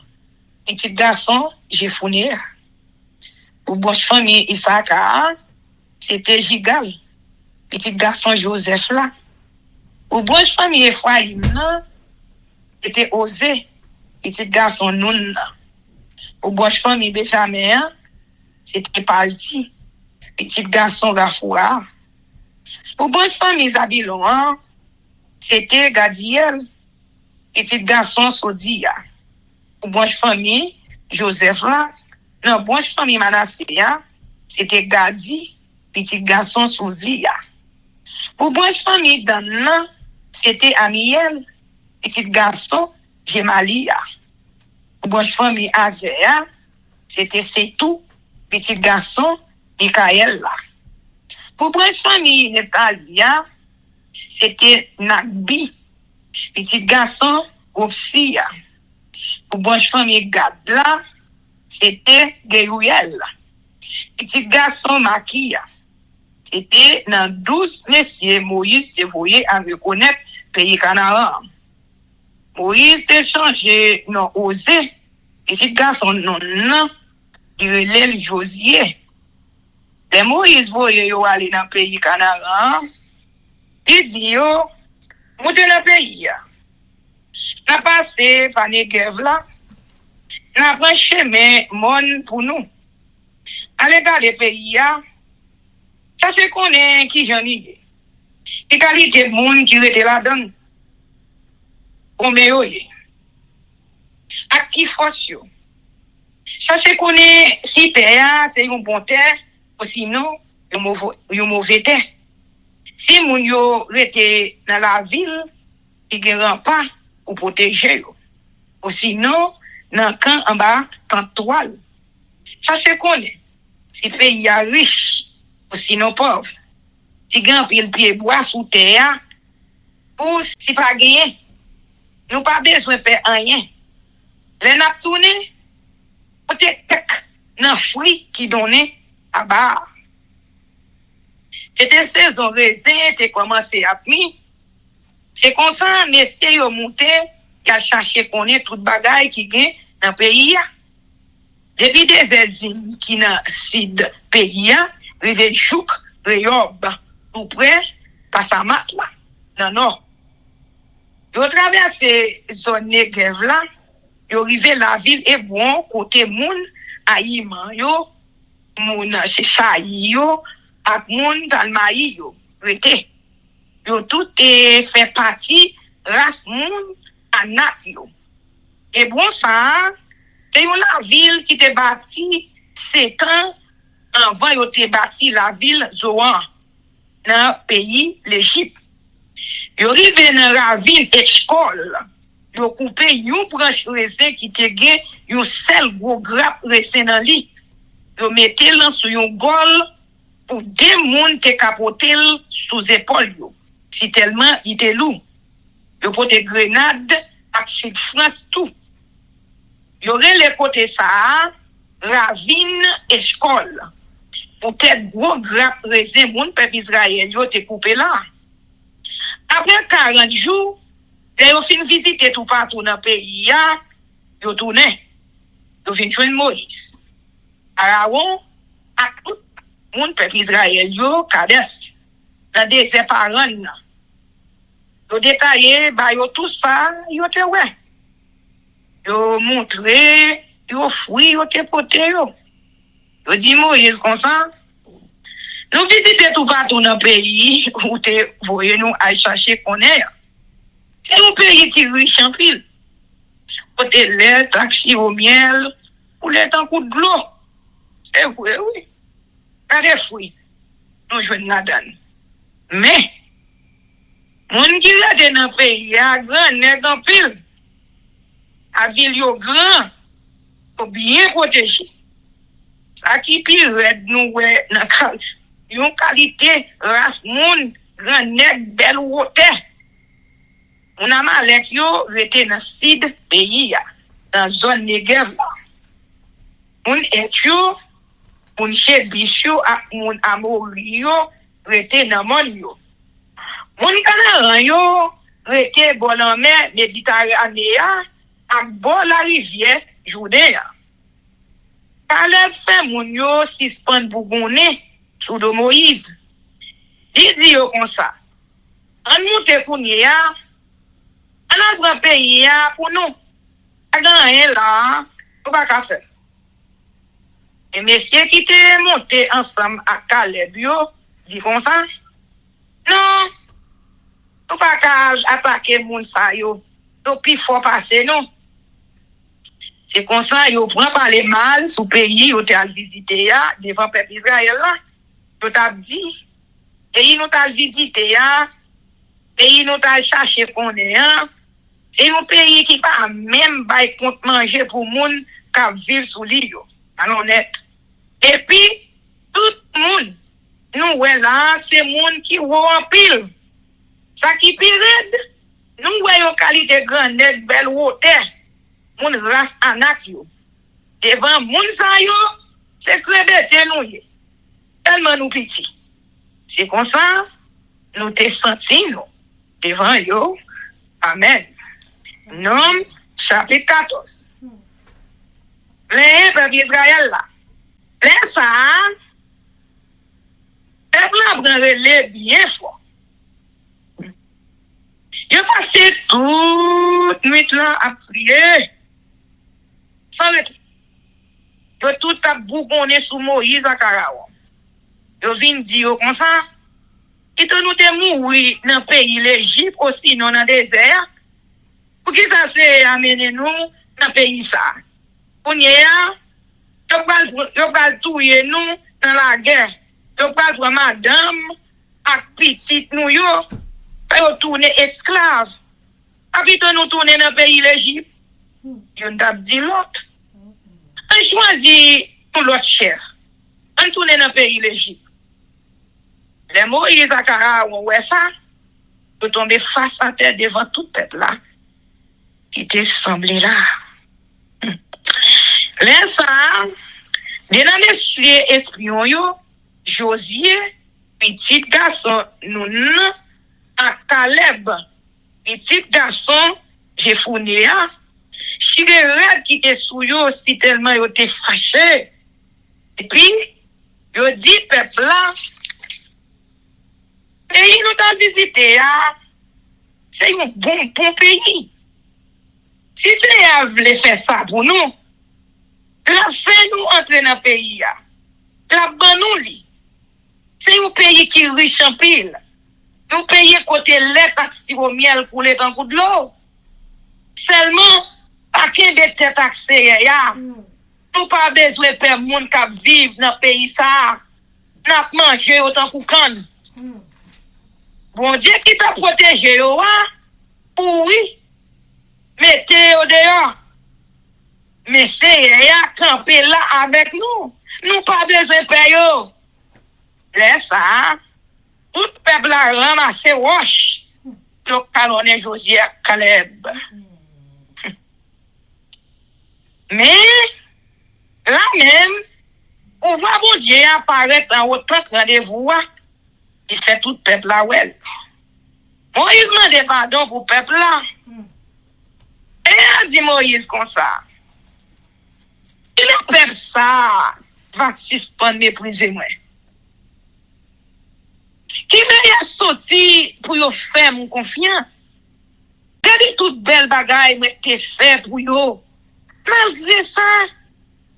petit garçon Jephuné. Pour branche famille Issachar, c'était Jigal, petit garçon Joseph là. Pour branche famille Ephraim, c'était Osé, petit garçon Nun. Pour branche famille Benjamin, c'était Palti, petit garçon Gafoua. Pour branche famille Zabilon, c'était Gadiel, petit garçon Sodia. Pour branche famille Joseph là, non, branche famille Manassé, c'était Gadi, petit garçon Sodia. Pour branche famille Dan, c'était Amiel, petit garçon Gemalia. Pour branche famille Azéa, c'était Setou, petit garçon Mikaël là. Pour branche famille Netalia, c'était Nagbi, petit garçon Opsia. Pour branche famille Gadla, c'était Gerouel, petit garçon Makia. C'était dans 12 messieurs Moïse te voyé à reconnaître pays Canaan. Moïse te changé non osé, petit garçon non, il relève Josier. Les Moïse voyé yo aller dans pays Canaan. Il dit yo, montez dans le pays. N'a passé par Negev là. N'a pris chemin mon pour nous. Allez dans le pays. Ça c'est qu'on est qui j'en ai. Et qualité monde qui était là-dedans. On met yo. À qui force yo. Ça c'est qu'on est si terre c'est un bon terre ou sinon un mauvais terre. Si moun yo rete dans la ville, il gen pas ou protéger yo. Ou sinon dans camp en bas, camp toile. Ça c'est qu'on est. Si pays ya riche ou sinon pauvre. Si gen pile pied bois sous terre ou si pas gagné. Nous pas besoin de faire rien. Les n'a tourné peut-être nan fruit qui donné à bas. C'était saison raisin, t'es commencé à mi. C'est comme ça, messieurs yo monté, y a cherché connaître toute bagaille qui gagne dans pays. Depuis des ésines qui dans sud pays, rive Chouk, Reyob, tout près, Passamat là. Non. Yo traversé zone Negev là, yo arrivé la ville Hébron côté moun Aïman yo, moun Chechaï yo, ak moun Talmaï yo, rete. Yo tout fait partie race moun Anak yo. Hébron ça, c'est une ville qui était bâtie 7 ans avant yo te bâti la ville Zoan dans le pays l'Égypte. Yo rive dans la ville Eshkol. Yo coupé yon branche raisin qui te gen yon seul gros grappe raisin dans li. Yo mette lan sou yon gol pour deux moun te kapotel sous épaule yo. Si tellement il était lourd. Yo pote grenade ak sud France tout. Yo rele côté ça ravine Eshkol. Peut-être gros grappe raisin moun peuple Israël yo te coupé là. Après 40 jours, ils ont fin visiter tout partout dans le pays, ils ont tourné. Ils ont fin joindre Moïse. Aaron, à tout le monde, peuple Israël, ils ont Kadesh, dans le désert Paran. Ils ont détaillé, ils ont tout ça, ils ont été ouais. Ils ont montré, ils ont fouillé, ils ont été potés. Ils ont dit Moïse comme ça. Nous visitons tout partout dans le pays où vous voyez nous à chercher qu'on est. C'est un pays qui est riche en pile. Côté lait, taxi au miel, ou lait en coup de l'eau. C'est vrai, oui. Pas des fruits. Nous jouons là-dedans. Mais, mon qui est dans le pays, il y a grand nèg en pile. La ville est grand, faut bien protéger. Ça qui pire nous, dans yon qualité race moun grand nèg belle wote on a malek yo rete dans sud pays dans zone Negev on etio on chebisio ak moun amorio rete dans mon yo moun kanaran yo rete bon en mer Méditerranée ak bon la rivière Jourdain Caleb fait moun yo suspend bougouné sous de Moïse. Il dit comme ça. En nous te kounye ya, en notre pays ya pour nous. A gagné là, on pas ka faire. Et messieurs qui te monté ensemble à Caleb yo, dit comme ça. Non. On pas ka attaquer moun sa yo. Donc puis faut passer non. C'est comme ça yo prend par les mal sous pays yo te al visiter ya devant peuple Israël là. Yo t'a dit et nous t'a visité et nous t'a cherché qu'on est c'est un pays qui pas même bail compte manger pour moun qui vivent sous l'île alors net et puis tout monde nous ouais là c'est monde qui en pile ça qui pire nous voyons qualité grand net belle hauteur moun race anak yo devant moun sa yo c'est crébete nous tellement nous petit. C'est comme ça, nous te senti nous devant yo. Amen. Nom, chapitre 14. Les peuples Israël là. Les ça, peuple là prend relais bien fort. Yo passé toute nuit là à prier. Sans le yo tout a bougonné sous Moïse à Carawan. Yo vin di yo comme ça. Et nous te mouri dans le pays l'Égypte aussi non dans le désert. Pour qui ça c'est amener nous dans le pays ça. Pour n'y a yo pral touyer nous dans la guerre. Yo pral pour madame ak petite nous yo tourner esclave. Après nous tourner dans le pays l'Égypte. Yo n't'a dit l'autre. On choisit l'autre chef. On tourne dans le pays l'Égypte. Les Moïse à Carawan, ouais ça, peut tomber face à terre devant tout le peuple là, qui était semblé là. Là, ça, des messieurs espions, yo, Josué, petit garçon, Nun, à Caleb, petit garçon, Jephunéa, Chiré qui était sous yo, si tellement yo était fâché. Et puis, yo dit peuple là, Pays nous t'en visité, c'est un bon pays. Si c'est à voulait faire ça pour nous, la fait nous entrer dans le pays. La ban nous li. C'est un pays qui est riche en pile. Un pays côté lait taxi au miel pour les temps de l'eau. Seulement, pas qu'un de tête taxé, nous pas besoin de faire monde qui vivre dans le pays ça. N'a manger autant pour canne. Bon Dieu qui t'a protégé, oui. Mettez au dehors. Mais c'est à camper là avec nous. Nous pas besoin de payer. Laisse ça. Tout le peuple a ramassé roche. Le calonné Josiah Caleb. Mais, là même, on voit bon Dieu apparaître dans autant de rendez-vous. Il fait tout le peuple là, ouais. Moïse m'a demandé pardon pour le peuple là. Et a dit Moïse comme ça. Et le peuple ça va suspendre mépriser moi. Qui m'a sorti pour yo faire mon confiance. Regardez toute belle bagaille moi t'ai fait pour yo. Malgré ça,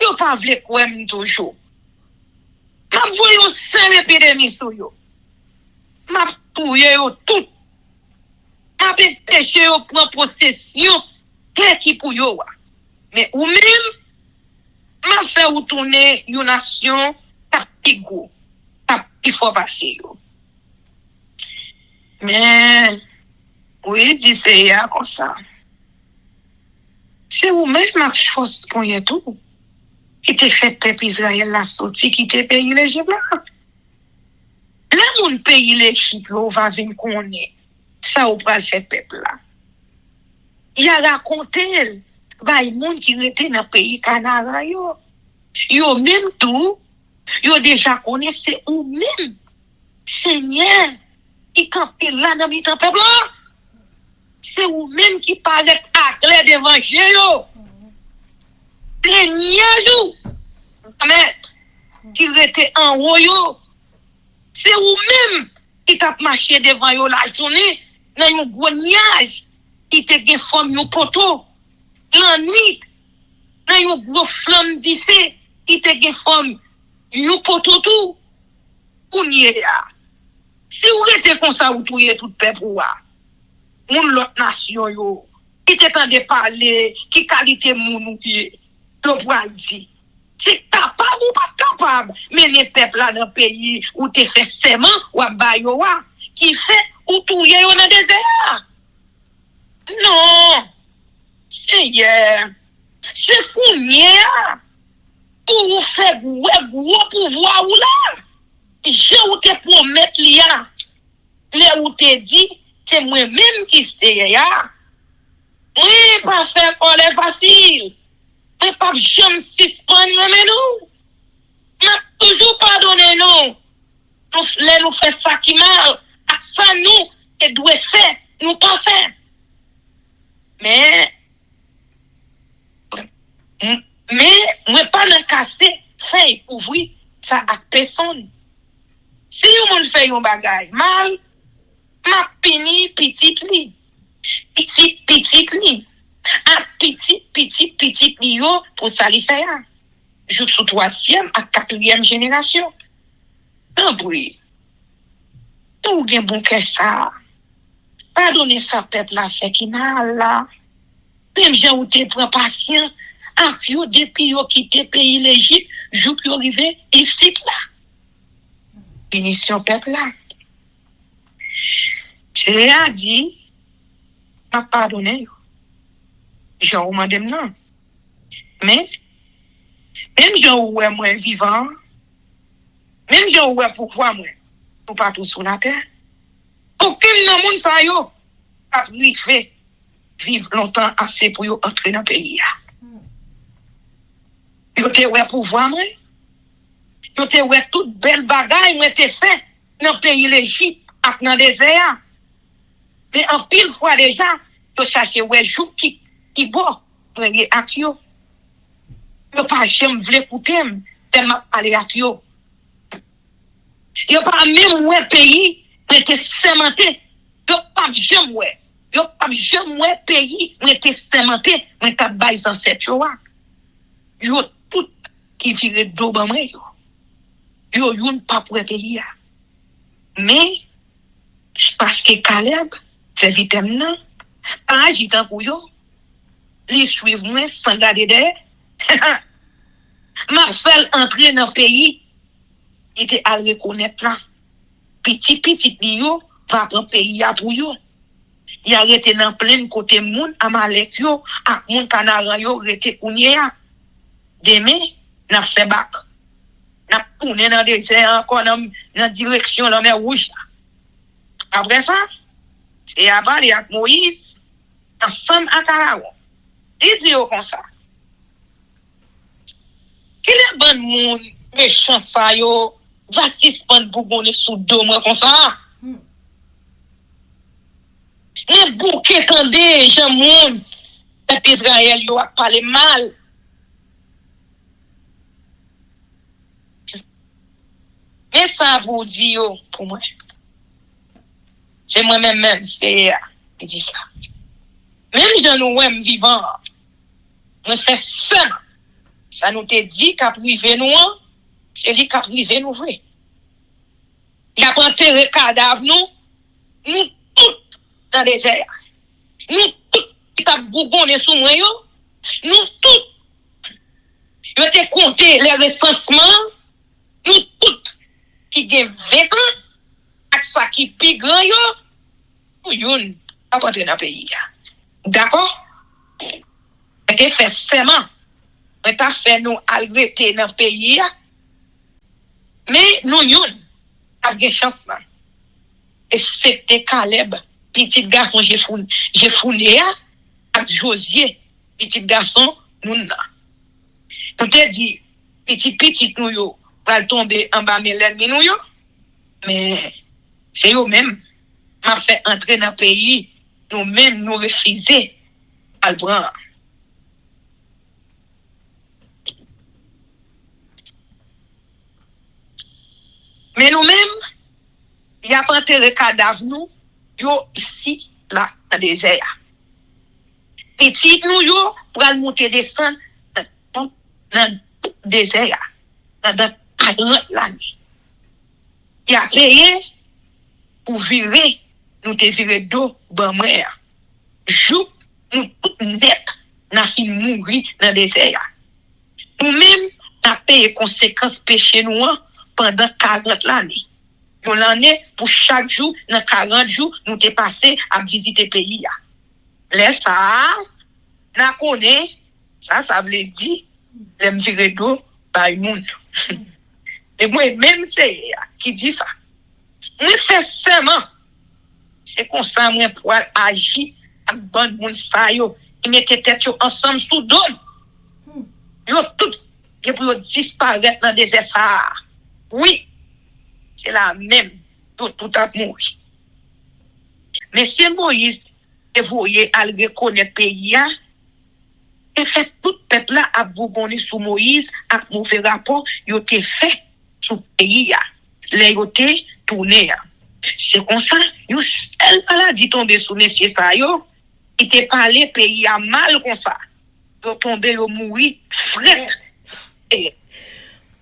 yo pas vle quoi toujours. M'a voyé au sein l'épidémie sur yo. M'a touye yo tout. M'a péché yo prend possession qui pour yo. Mais ou même m'a fait ou tourner une nation plus gros. Il faut passer yo. Mais oui, dit c'est comme ça. C'est vous-même ma chose qu'on y a tout. Qui te fait peuple Israël la sortie, qui te paye l'Égypte là. Là, mon pays l'Égypte là, va venir connaître. Ça, ou pas le fait peuple là. Il a raconté, bah, il monde qui était dans le pays Canada, yo. Yo même tout, yo déjà connaissé ou même Seigneur qui campait là dans le peuple là. C'est ou même qui paraît à clair devant yo. Dernier jour, qui était en haut yo. C'est ou même qui t'a marché devant yo la journée dans un gros nuage qui te gen forme yo poto. La nuit dans un gros flamme d'effet qui te gen forme yo poto tout. Ou n'y ya. Si vous êtes comme ça ou touye tout peuple ou moun l'autre nation yo qui t'entendait parler qui qualité moun ou qui le pral dit c'est capable ou pas capable mais les peuples là dans le pays où te fait serment ou ba yo qui fait ou touye yo dans désert non Seigneur c'est combien pour faire gros pouvoir ou là je ou te promettre là les ou te dit c'est moi-même qui sais oui pas faire coller facile mais pas jamais suspendre mais nous n'a toujours pardonné nous fait ça qui mal ça nous et doit faire nous pas faire mais moi pas dans casser fait ouvrir ça à personne si on fait un bagage mal ma pini petit li a petit li yo pour ça li faire jusqu'au 3e à 4e génération non bruit tout bien bon que ça pardonner ça peuple la fait qui mal là même gens ou te prend patience à yo depuis yo quitter pays l'Égypte jusqu'au arrivé ici là finition peuple là j'ai dit m'a pardonné Jean madame non mais même Jean ou moi vivant même Jean ou pouvoir moi pour pas tout sur la terre aucun dans monde ça yo a fait vivre longtemps assez pour yo entrer dans le pays yo te ouais pouvoir moi yo te ouais toute belle bagaille moi te fait dans le pays l'Égypte ak dans désert mais en pile fois déjà yo chercher ouais jou qui bon prendre ak yo pas jamais vle écouter tellement aller ak yo pas même ouais pays Mette sémenté. Yo pas jamais ouais. Yo pas jamais pays mette sémenté, mais t'a bail ancêtre yo. Yo tout qui vire d'eau ban moi yo. Yo youn pas pour pays. Mais parce que Caleb, c'est vitem nan, pas agitant pour yo. Li suivre moi sans garder derrière. Marcel entrer dans le pays, il était à reconnaître là. Petit li yo, va prendre pays pour yo. Il a été dans plein côté moun, Amalek yo, ak moun Canaran yo, rete kounye ya. Demain, n'a fait bac. N'a tourné dans le désert encore dans direction de la mer Rouge. Après ça, c'est Abel et Moïse, ensemble à Pharaon. Il dit comme ça. Quel est bon monde, méchant ça yo, va suspendre bougonner sous dos moi comme ça. Un bouquet tendé, Jean monde, peuple Israël yo a parlé mal. Mais ça vous dit yo pour moi. C'est moi-même, c'est qui dit ça. Même Jean nous vivant, on fait ça. Ça nous te dit qu'à privé nous, c'est lui qu'à privé nous vrai. Il a enterré cadavre nous tous dans le désert. Nous tous qui t'a bougonné sous moi, nous tous. Il a compté les recensements, nous tous qui ont 20 ans, avec ça qui est grand, nous yon à rentrer dans le pays. D'accord? On a fait seulement. On a fait nous arrêter dans le pays. Mais nous yon avons chance là. Et c'était Caleb, petit garçon, j'ai foulé avec Josué, petit garçon, nous là. Nous te dit, petit nous yo, va tomber en bas de l'ennemi nous yo. Mais c'est eux même m'a fait entrer dans le pays, nous-mêmes nous refuser à le prendre. Mais nous-mêmes, il y a pas enterré cadavre nous, yo ici, là, dans le désert. Petit nous yo, pour aller monter descendre dans le désert, dans 40 l'année. Il a payé pour virer, nous te virer d'eau, ben moi. Jou, nous tout net, n'a fini mourir dans le désert. Nous-mêmes, n'a payé conséquences péché nous pendant 40 l'année. Nous l'année, pour chaque jour, dans 40 jours, nous te passé à visiter le pays. Laisse ça, n'a connaît, ça veut dire, l'aime virer d'eau, par le monde. Et moi, même c'est qui dit ça. Moi, c'est seulement. C'est comme ça, moi, pour agir avec bon monde, ça, yo, qui mettait tête ensemble sous dos. Yo, tout, et pour disparaître dans le désert, ça. Oui, c'est la même. Tout a mouru. Mais si Moïse, et vous voyez, à le reconnaître le pays, et fait tout le peuple là à bougonner sous Moïse, à mauvais rapport, il a été fait sous le pays. Les yoté tourné. C'est comme ça, yo seul maladie tombé sous messieurs ça yo, il te parlé pays a mal comme ça. Yo tombé yo mouri fret.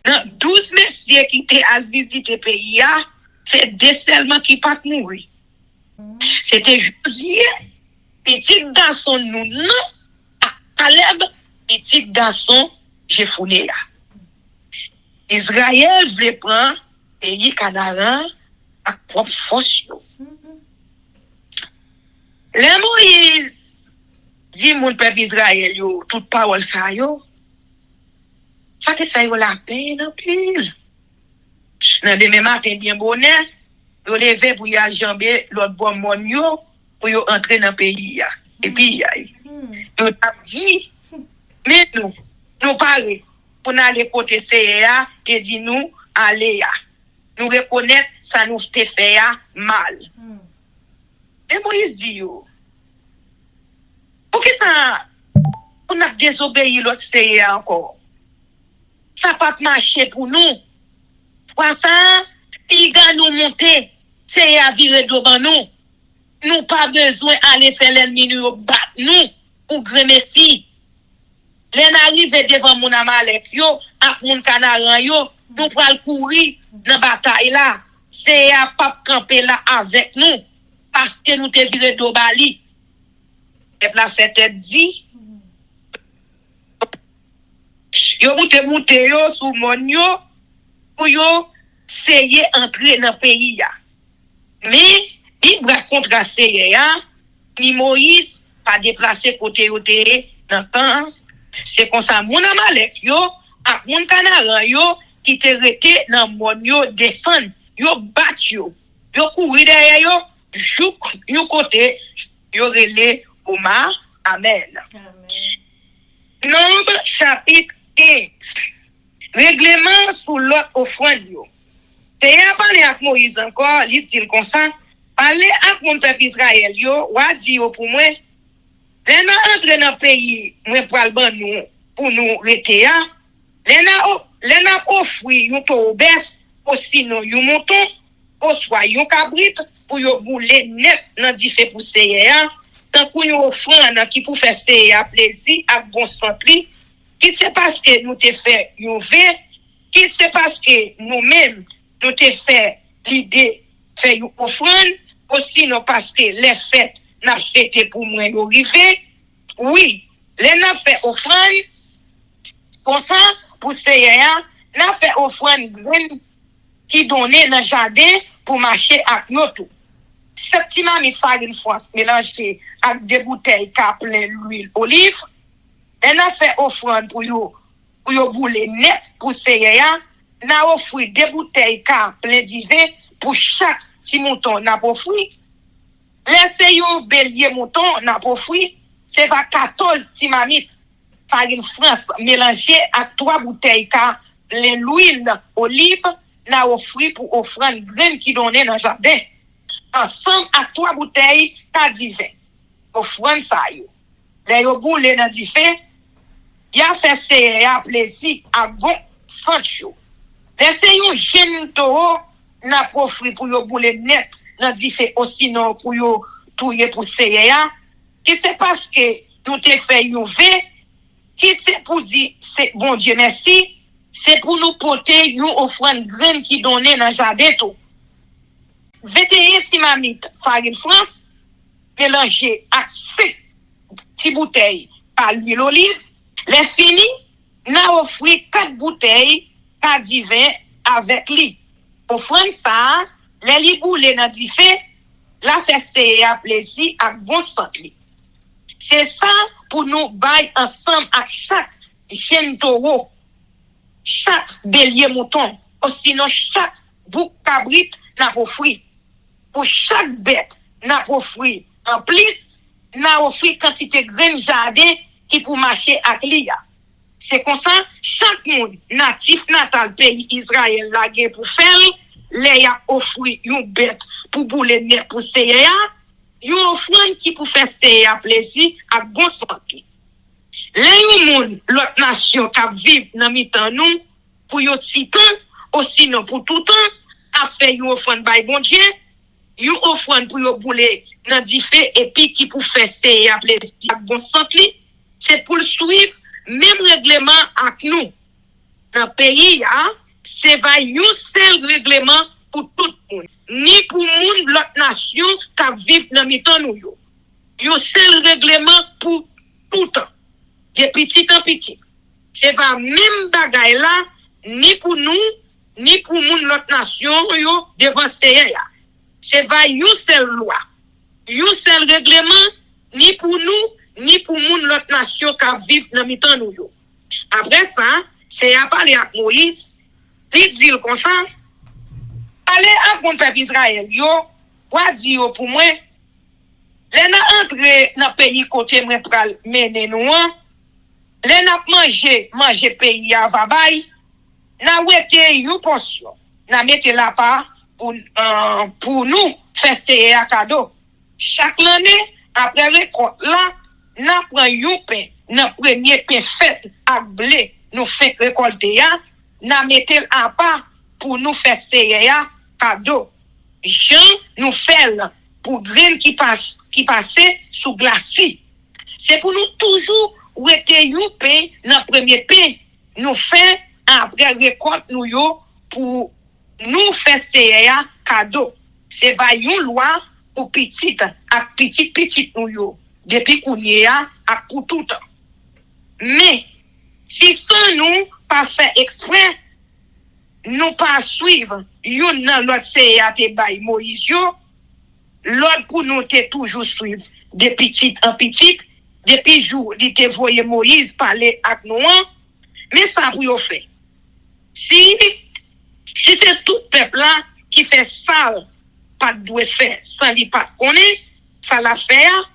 Dans 12 messieurs qui étaient à visiter pays a, c'est deux seulement qui pas mourir. C'était Josué, petit garçon nous non, Caleb, petit garçon Jephoné. Israël voulait prendre pays Canaan à propre force. Le Moïse dit mon peuple Israël yo, toute parole ça yo. Ça te fait la peine en pile. Dans demain matin bien bonnet, yo levé pour y aller jamber l'autre bon mon yo pour yo entrer dans le pays. Et puis yo t'a dit mais nous parler pour aller côté CA, te dit nous aller nous reconnaître ça nous fait mal. Et Moïse dit yo, pour que ça on a désobéi l'autre CA encore. Ça pas marcher pour nous. Pour ça, il va nous monter c'est à virer devant nous. Nous pas besoin d'aller faire l'ennemi nous battre nous pour grand messie. Les arrivés devant mon amalek yo, ak mon canaran yo, nous pral courir dans bataille là. C'est à pas camper là avec nous parce que nous te viré d'Obali. Et la fête dit yo monte yo sous mon yo pour yo essayer entrer dans pays ya. Mais il va contre ya, ni Moïse pas déplacer côté yote dans temps. C'est comme ça mon amalek yo ak mon canaran yo qui te rete dans mon yo descend, yo bat yo courir derrière yo, jouk yo côté, yo relé Oma. Amen. Nombre chapitre 15. Règlement sous l'autre offrande yo. Te y a parlé avec Moïse encore, il dit comme ça, parler avec mon peuple Israël yo, wa di yo pour moi, les na entre dans pays, moi pral ban nous pour nous rete ya, les na offri yon to bes, aussi non yon mouton, ou soit yon cabrit pour yo boule net dans diffé pour ya, tant qu'on yon offrande qui pour faire ya plaisir avec bon santé, qui c'est parce que nous te fait yon ve, qui c'est parce que nous-mêmes nous te fait l'idée faire une offrande, aussi non parce que les fêtes n'a fêté pour moi yo rivé. Oui, les n'a fait offrande pour ça pour Seigneur, n'a fait offrande graine qui donnait dans jardin pour marcher avec yo tout. Septima mi farine France mélangée avec des bouteilles qui plein l'huile olive. Elle n'a fait offrande pour yo boule net pour Seigneur. N'a offert des bouteilles car plein divin pour chaque petit mouton n'a pas fruit. Laissez yo bélier mouton n'a pas fruit. C'est va 14 timamites farine France mélangée avec 3 bouteilles car plein l'huile olive n'a offert pour offrande graine qui donnait dans le jardin. Ensemble à 3 bouteilles car divin. Offrande ça yo. Les yo boule dans divin. Y a fait c'est plaisir à bon sancho. Laissez yon jeune taureau n'a profri pour yo boule net n'a dit fait aussi non pour yo touyer pour seya qui c'est parce que nous te fait yon ve qui c'est pour dire c'est bon Dieu merci c'est pour nous porter yon offrande graine qui donnait dans jardin tout 21 timamite farine France mélangé avec 5 petites bouteilles à l'huile olive les fini n'a offert 4 bouteilles pas divin avec lui. Offrande ça, les li boule dans diffé, la fête à plaisir à bon santé. C'est ça pour nous bailler ensemble avec chaque chien taureau, chaque bélier mouton, ou sinon chaque bouc cabrit n'a pas fruit. Pour chaque bête n'a pas fruit. En plus, n'a offert quantité de graines jardin qui pour marcher avec lui. C'est comme ça, chaque monde natif natal pays Israël la guerre pour faire, les a offert une bête pour bouler net pour seya, une offrande qui pour faire seya plaisir à bon santé. Les monde l'autre nation qui vivent dans mi-temps nous pour yo titan, aussi non pour tout temps, a fait une offrande by bon Dieu, une offrande pour yo bouler dans diffé et puis qui pour faire seya plaisir à bon santé, c'est pour suivre même règlement avec nous. Dans le pays, c'est un seul règlement pour tout le monde. Ni pour monde l'autre nation qui vivent dans le temps nous. Un seul règlement pour tout le temps. De petit en petit. C'est pas même bagaille là, ni pour nous, ni pour monde l'autre nation devant Seigneur. C'est pas une seule loi. Un seul règlement, ni pour nous, ni pour moun l'autre nation qui vivent dans mi-temps nous yo. Après ça, c'est à parler avec Moïse, il dit comme ça, allez à mon peuple Israël yo, wa di yo pour moi, les na entrer dans pays côté moi pral mener nous, les na manger pays à vabay, na wete yon portion, na mette la part pour nous faire c'est à cadeau. Chaque année après récolte là n'a prend yon pain, n'a premier pain fait avec blé, nous fait récolter ya, n'a mettre à part pour nous faire céréales cadeau. Jean nous fait pour grain qui passait sous glacis. C'est pour nous toujours rester youpé dans premier pain. Nous fait après récolte nous yo pour nous faire CA cadeau. C'est pas une loi pour petite à petite nous yo depuis qu'on y a à pour tout temps. Mais si sans nous pas faire exprès, nous pas suivre yon nan l'autre CA te bay Moïse yo, l'autre pour nous te toujours suivre de petite en petite depuis jour il te voyé Moïse parler avec nous, mais ça pour yo fait. Si c'est tout peuple là qui fait ça, pas doit faire, sans li pas connaît, ça la faire.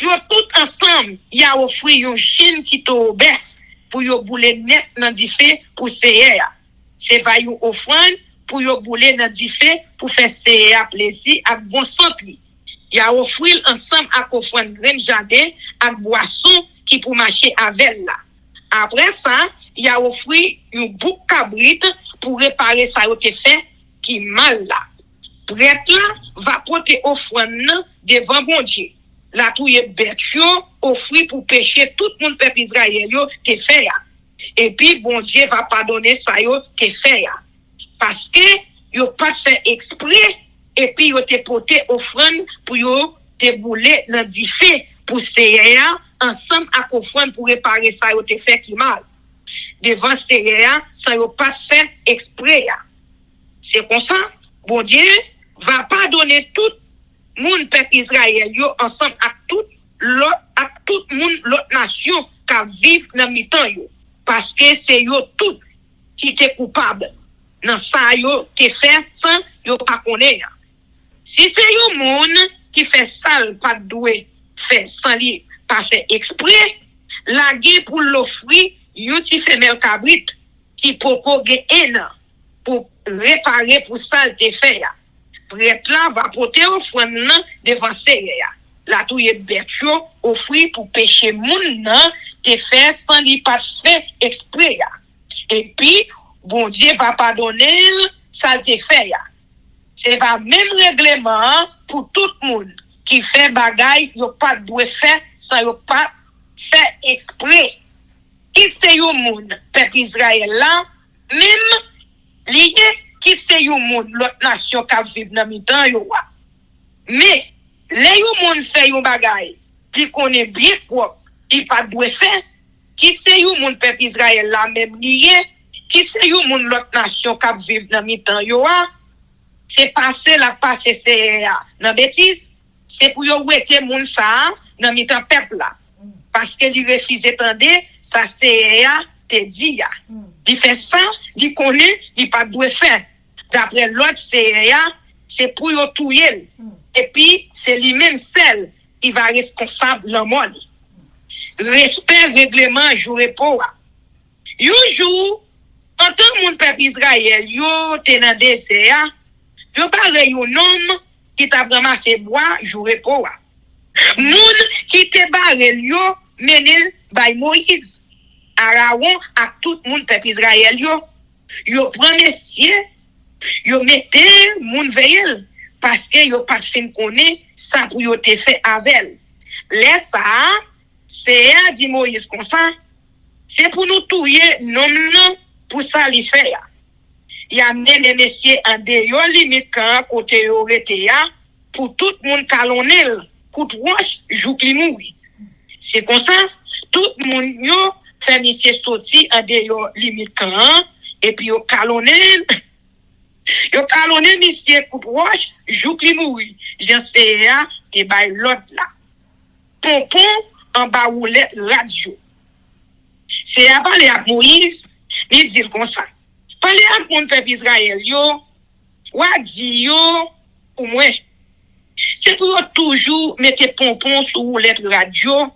Yo tout ensemble, y a offert yon chine qui to baisse pour yo boule net nan di fait pour CA. C'est va yon offrande pour yo boule nan di fait pour faire CA plaisir avec bon santé. Y a offrir ensemble avec offrande grain jardin avec boisson qui pour marcher avec là. Après ça, y a offrir une bouc cabrit pour réparer ça yo te fait qui mal là. Prêtre là va porter offrande devant bon Dieu. La touye bête yo offrir pour pécher tout le monde peuple Israël yo te fait ya. Et puis bon Dieu va pardonner ça yo te fait ya. Parce que yo pas fait exprès et puis yo te porter offrande pour yo te bouler dans di fait pour CA ensemble avec offrande pour réparer ça yo te fait qui mal. Devant CA ça yo pas fait exprès ya. C'est comme ça bon Dieu va pardonner tout moun peuple Israël yo ensemble avec tout moun l'autre nation qui vivent dans mi-temps yo parce que c'est yo tout qui était coupable dans ça yo te fait sans yo pas connaître. Si c'est yo moun qui fait ça pas doué fait sans li pas fait exprès la gué pour l'offrir yon ti femelle cabrit qui poko gen un an pour réparer pour ça te fait ya. Prêtre là va porter offrande devant CA. La touye bête yo offrir pour pécher moun nan te fait sans li pas fait exprès ya. Et puis bon Dieu va pardonner ça te fait ya. C'est pas même règlement pour tout le monde qui fait bagay yo pas doit faire sans yo pas fait exprès. Qui c'est yo moun peuple Israël là même lié qui c'est yo moun l'autre nation qui vivent dans mi-temps yo. Mais les yo moun fait yo bagay qui connaît bien quoi il pas doit faire. Qui c'est yo moun peuple Israël là même lié qui c'est yo moun l'autre nation qui vivent dans mi-temps yo. C'est passé c'est dans bêtise. C'est pour yo wete moun ça dans mi-temps peuple là. Parce que il refuse d'entendre ça c'est te dit ya. Il fait ça, il connaît, il pas doit faire. D'après l'autre c'est pour yo touyer. Et puis c'est lui-même seul qui va responsable dans monde. Respect règlement jouer pour. Yo jour en tant que mon peuple Israël, yo te dans désert, yo parle yo homme qui t'a ramassé bois jouer pour. Moun qui te barre yo menel by Moïse. Aaron à tout le monde peuple Israël yo prend messier yo mette moun veille parce que yo pas fin connaît ça pour yo te fait avec laisse ça c'est dit Moïse comme ça c'est pour nous touyer non pour ça li fait il y a mené messier en dehors limite quand côté yo rete pour tout le monde calonel coup roche jou li mouri c'est comme ça tout le monde yo fait monsieur sorti en dehors limite quand et puis yo calonel monsieur coup roche jou li mouri j'en sais te bay l'autre là pompon en bas roulette radio c'est à parler à Moïse il dit comme ça parler à mon peuple Israël yo wa di yo au moins c'est pour toujours mettre pompon sur roulette radio.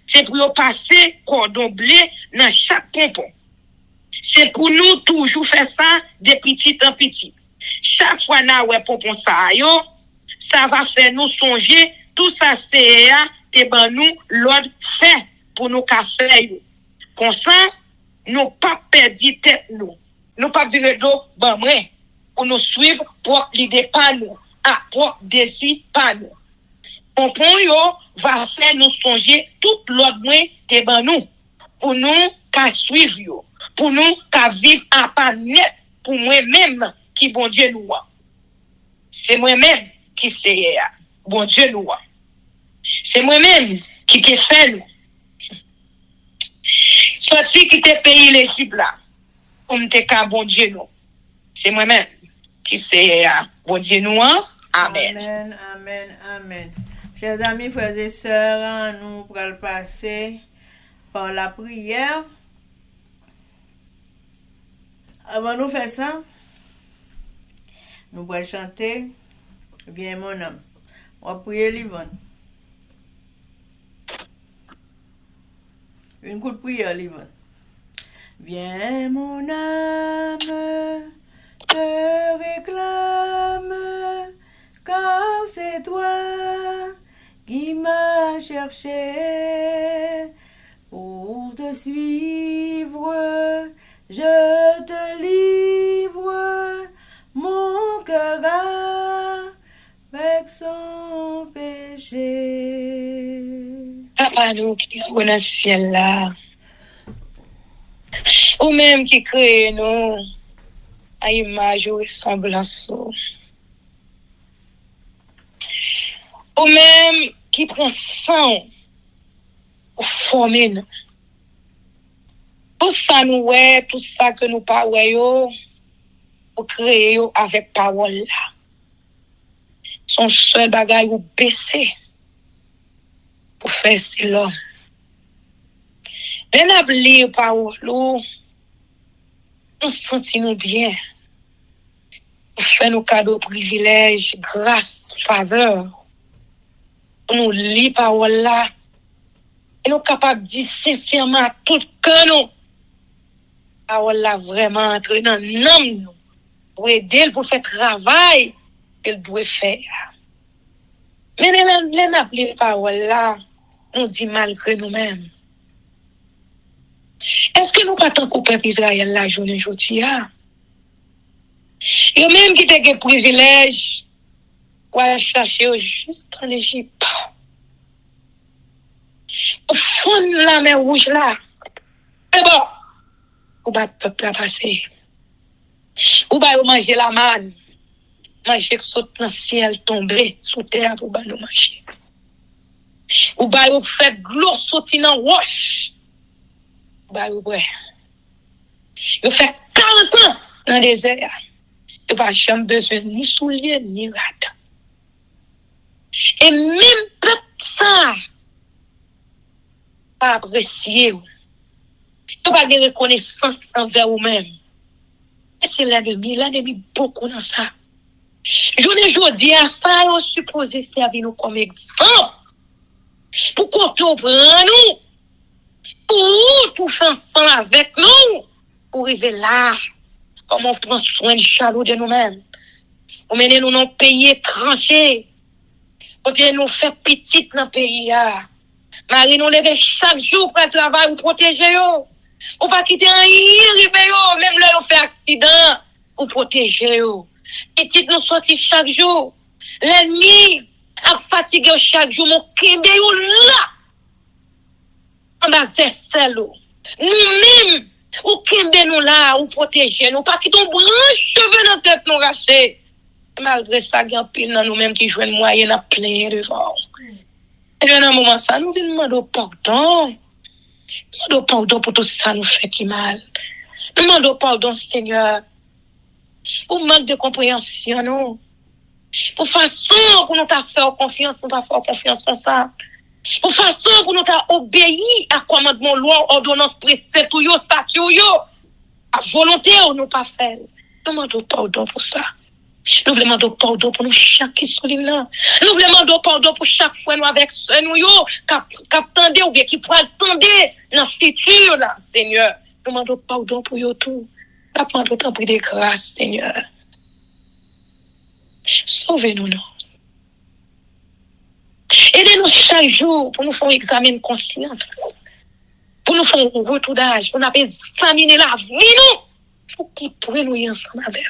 C'est pour passer cordon bleu dans chaque pompon. C'est pour nous toujours faire ça de petit en petit. Chaque fois na ouais pompon ça va faire nous songer tout ça c'est te ban nous l'ordre fait pour nous café. Comme ça nous pas perdre tête nous. Nous pas virer dos ban vrai. pour nous suivre pour l'idée pas nous, à pour désir pas nous. Comprends yo va faire nous songer tout l'autre moyen te ban nous pour nous qu'à suivre yo, pour nous qu'à vivre en pas net pour moi-même qui bon Dieu nous. C'est moi-même qui c'est bon Dieu nous. C'est moi-même qui te fait nous. Sorti qui te paye les chips là. Comme te ka bon Dieu nous. C'est moi-même qui c'est bon Dieu nous. Amen. Amen, amen, amen. Chers amis, frères et sœurs, nous pourrons passer par la prière. Avant de faire ça, nous pourrons chanter Viens mon âme. On va prier Livon. Une coup de prière, Livon. Viens mon âme, te réclame, car c'est toi qui m'as cherché pour te suivre. Je te livre mon cœur avec son péché. Papa nous qui est dans le ciel là. Ou même qui crée nous à image ou ressemblance. Ou même qui prend sang pour former nous. Tout ça nous ouais, tout ça que nous pas ouais yo, pour créer yo avec parole là. Son seul bagage ou baisser pour faire si l'homme. Les n'a lire parole nous sentons nous bien. Pour faire nos cadeaux privilèges, grâce, faveur. Pour nous lire parole là. Et nous capables de dire sincèrement à tout cœur nous. Parole là vraiment entrer dans l'âme nous. Pour aider pour faire travail qu'elle doit faire. Mais les n'appeler parole là, nous dit malgré nous-mêmes. Est-ce que nous pas tant qu'on peuple Israël la journée aujourd'hui? Yo même qui te gen privilège pour aller chercher juste en Égypte. Au fond de la mer rouge là. Et bon, ou ba peuple a passé. Ou ba yo manger la manne. Manger que saute dans le ciel tomber sous terre pour ba nous manger. Ou ba yo fait de l'eau sortir dans roche. Ba yo ouais. Yo fait 40 ans dans le désert. Yo pas jamais besoin ni soulier ni rat. Et même peuple ça pas apprécier. Yo pas de reconnaissance envers vous-même. Et c'est l'ennemi beaucoup dans ça. Aujourd'hui à ça on supposé servir nous comme exemple. Pour qu'on comprenne nous. Pour faire ensemble avec nous, pour arriver là, comment on prend soin du chalot de nous-mêmes. On mène nous dans le pays étranger. On vient nous faire petit dans le pays. Marie nous lever chaque jour pour le travail, pour protéger. On va quitter un île, même là, on fait accident, pour protéger. Petit nous sortir chaque jour. L'ennemi a fatigué chaque jour, mon kébé là. On a zeselo. Nous-mêmes, ou kembe nous là, ou protéger nous, pas qui ton branche cheveux dans tête nous racher. Malgré ça, il y a pile dans nous-mêmes qui jouent moyen à plein devant. Et dans un moment ça, nous venons demander pardon. Nous demandons pardon pour tout ça nous fait qui mal. Nous demandons pardon, Seigneur. Pour manque de compréhension, nous. Pour façon pour nous faire confiance, nous pas faire confiance comme ça. Pour façon pour nous obéir à commandement loi ordonnance précepte ou yo statut yo à volonté ou nous pas faire. Nous demandons pardon pour ça. Nous demandons pardon pour nous chaque qui sont là. Nous demandons pardon pour chaque fois nous avec nous yo cap tendez ou bien qui pourra tendre dans futur là Seigneur. Nous demandons pardon pour yo tout. Nous demandons tant de grâce Seigneur. Sauvez-nous non. Aidez-nous chaque jour pour nous faire un examen de conscience. Pour nous faire un retour d'âge. Pour nous examiner la vie, nous. Pour qu'il pourrait nous y ensemble avec.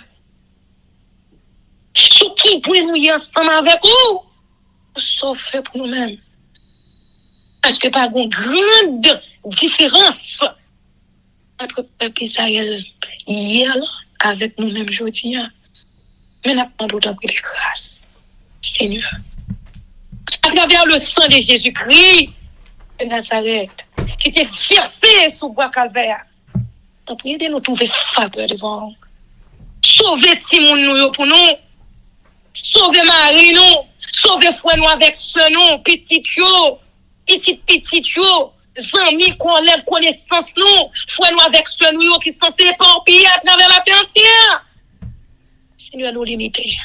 Ce qui peut nous y ensemble avec vous, sauf fait pour nous-mêmes. Parce que pas une grande différence entre le peuple Israël hier avec nous-mêmes aujourd'hui. Mais nous avons d'autant plus de grâce, Seigneur. À travers le sang de Jésus-Christ de Nazareth, qui était versé sous bois calvaire, nous prions de nous trouver faveur devant nous. Sauvez Timon nous pour nous. Sauvez Marie nous. Sauvez frère nous avec ce nom, petit yo, petit yo. Amis, connaissance nous. Frère nous avec ce nous qui sont censés éparpiller à travers la terre entière. Seigneur, nous limiter.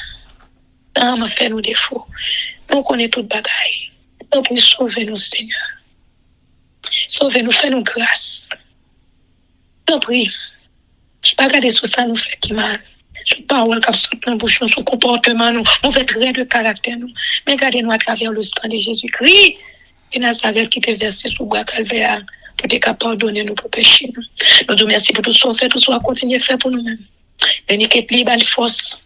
Non, m'a fait nos défauts. Nous connaissons toute bagaille. Nous pouvons sauver nous, Seigneur. Sauvez-nous, fais-nous grâce. Nous prions. Pas regarder sur ça nous fait qui mal. Sur parole qui sort dans bouche, sur comportement nous, mauvais trait de caractère nous. Mais regardez-nous à travers le sang de Jésus-Christ et Nazareth qui était versé sous bois calvaire pour te pardonner nous pour pécher nous. Nous te remercions pour tout ce qu'on fait, tout ce qu'on continue à faire pour nous-mêmes. Béni Ketli, belle force.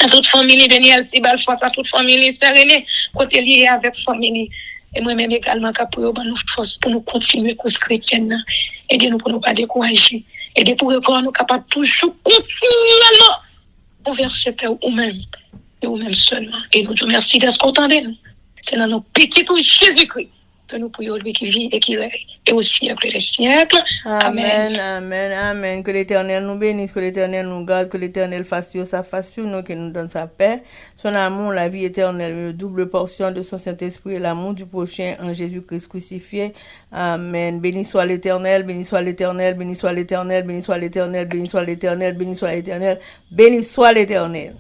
À toute famille, béni Elsie, belle force. À toute famille, Sérénée, côté lié avec famille. Et moi-même également, pour nous force pour nous continuer comme chrétienne. Aidez-nous pour ne pas décourager. Aidez pour que nous capables toujours continuellement envers ce Père ou même et ou même seulement. Et nous te remercions d'être contents de nous. C'est dans nos petits tout Jésus-Christ que nous prions lui qui vit et qui règne et au siècle des siècles. Amen, amen, amen. Que l'Éternel nous bénisse, que l'Éternel nous garde, que l'Éternel fasse sa face sur nous, qu'il nous donne sa paix, son amour, la vie éternelle, une double portion de son Saint-Esprit et l'amour du prochain en Jésus-Christ crucifié. Amen. Béni soit l'Éternel, béni soit l'Éternel, béni soit l'Éternel, béni soit l'Éternel, béni soit l'Éternel, béni soit l'Éternel, béni soit l'Éternel.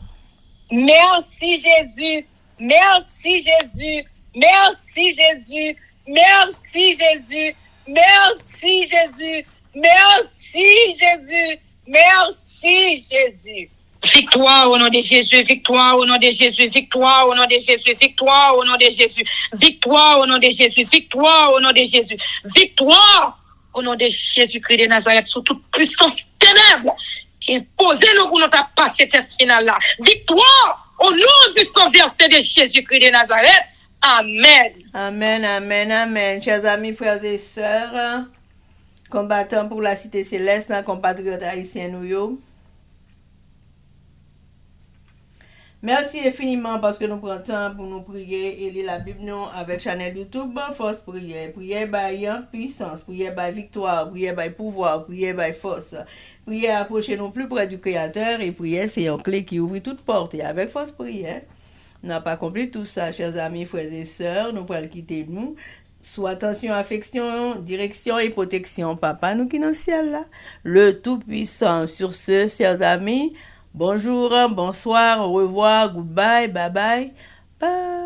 Merci Jésus, merci Jésus, merci Jésus. Merci Jésus, merci Jésus, merci Jésus, merci Jésus. Victoire au nom de Jésus, victoire au nom de Jésus, victoire au nom de Jésus, victoire au nom de Jésus, victoire au nom de Jésus, victoire au nom de Jésus, victoire au nom de Jésus-Christ de Nazareth sur toute puissance ténèbre qui impose nous pour nous passer cette finale-là. Victoire au nom du sang versé de Jésus-Christ de Nazareth. Amen. Amen, amen, amen. Chers amis, frères et sœurs, combattants pour la cité céleste, compatriotes haïtiens nous. Merci infiniment parce que nous prenons temps pour nous prier et lire la Bible nous avec chaîne YouTube Force Prière. Prière by puissance, prière by victoire, prière by pouvoir, prière by force. Prière approcher nous plus près du Créateur et prière c'est une clé qui ouvre toute porte et avec Force Prière. Nous n'avons pas compris tout ça, chers amis, frères et sœurs. Nous pourrons quitter nous. Sous attention, affection, direction et protection. Papa, nous qui dans le ciel là. Le Tout-Puissant. Sur ce, chers amis, bonjour, bonsoir, au revoir, goodbye, bye bye. Bye.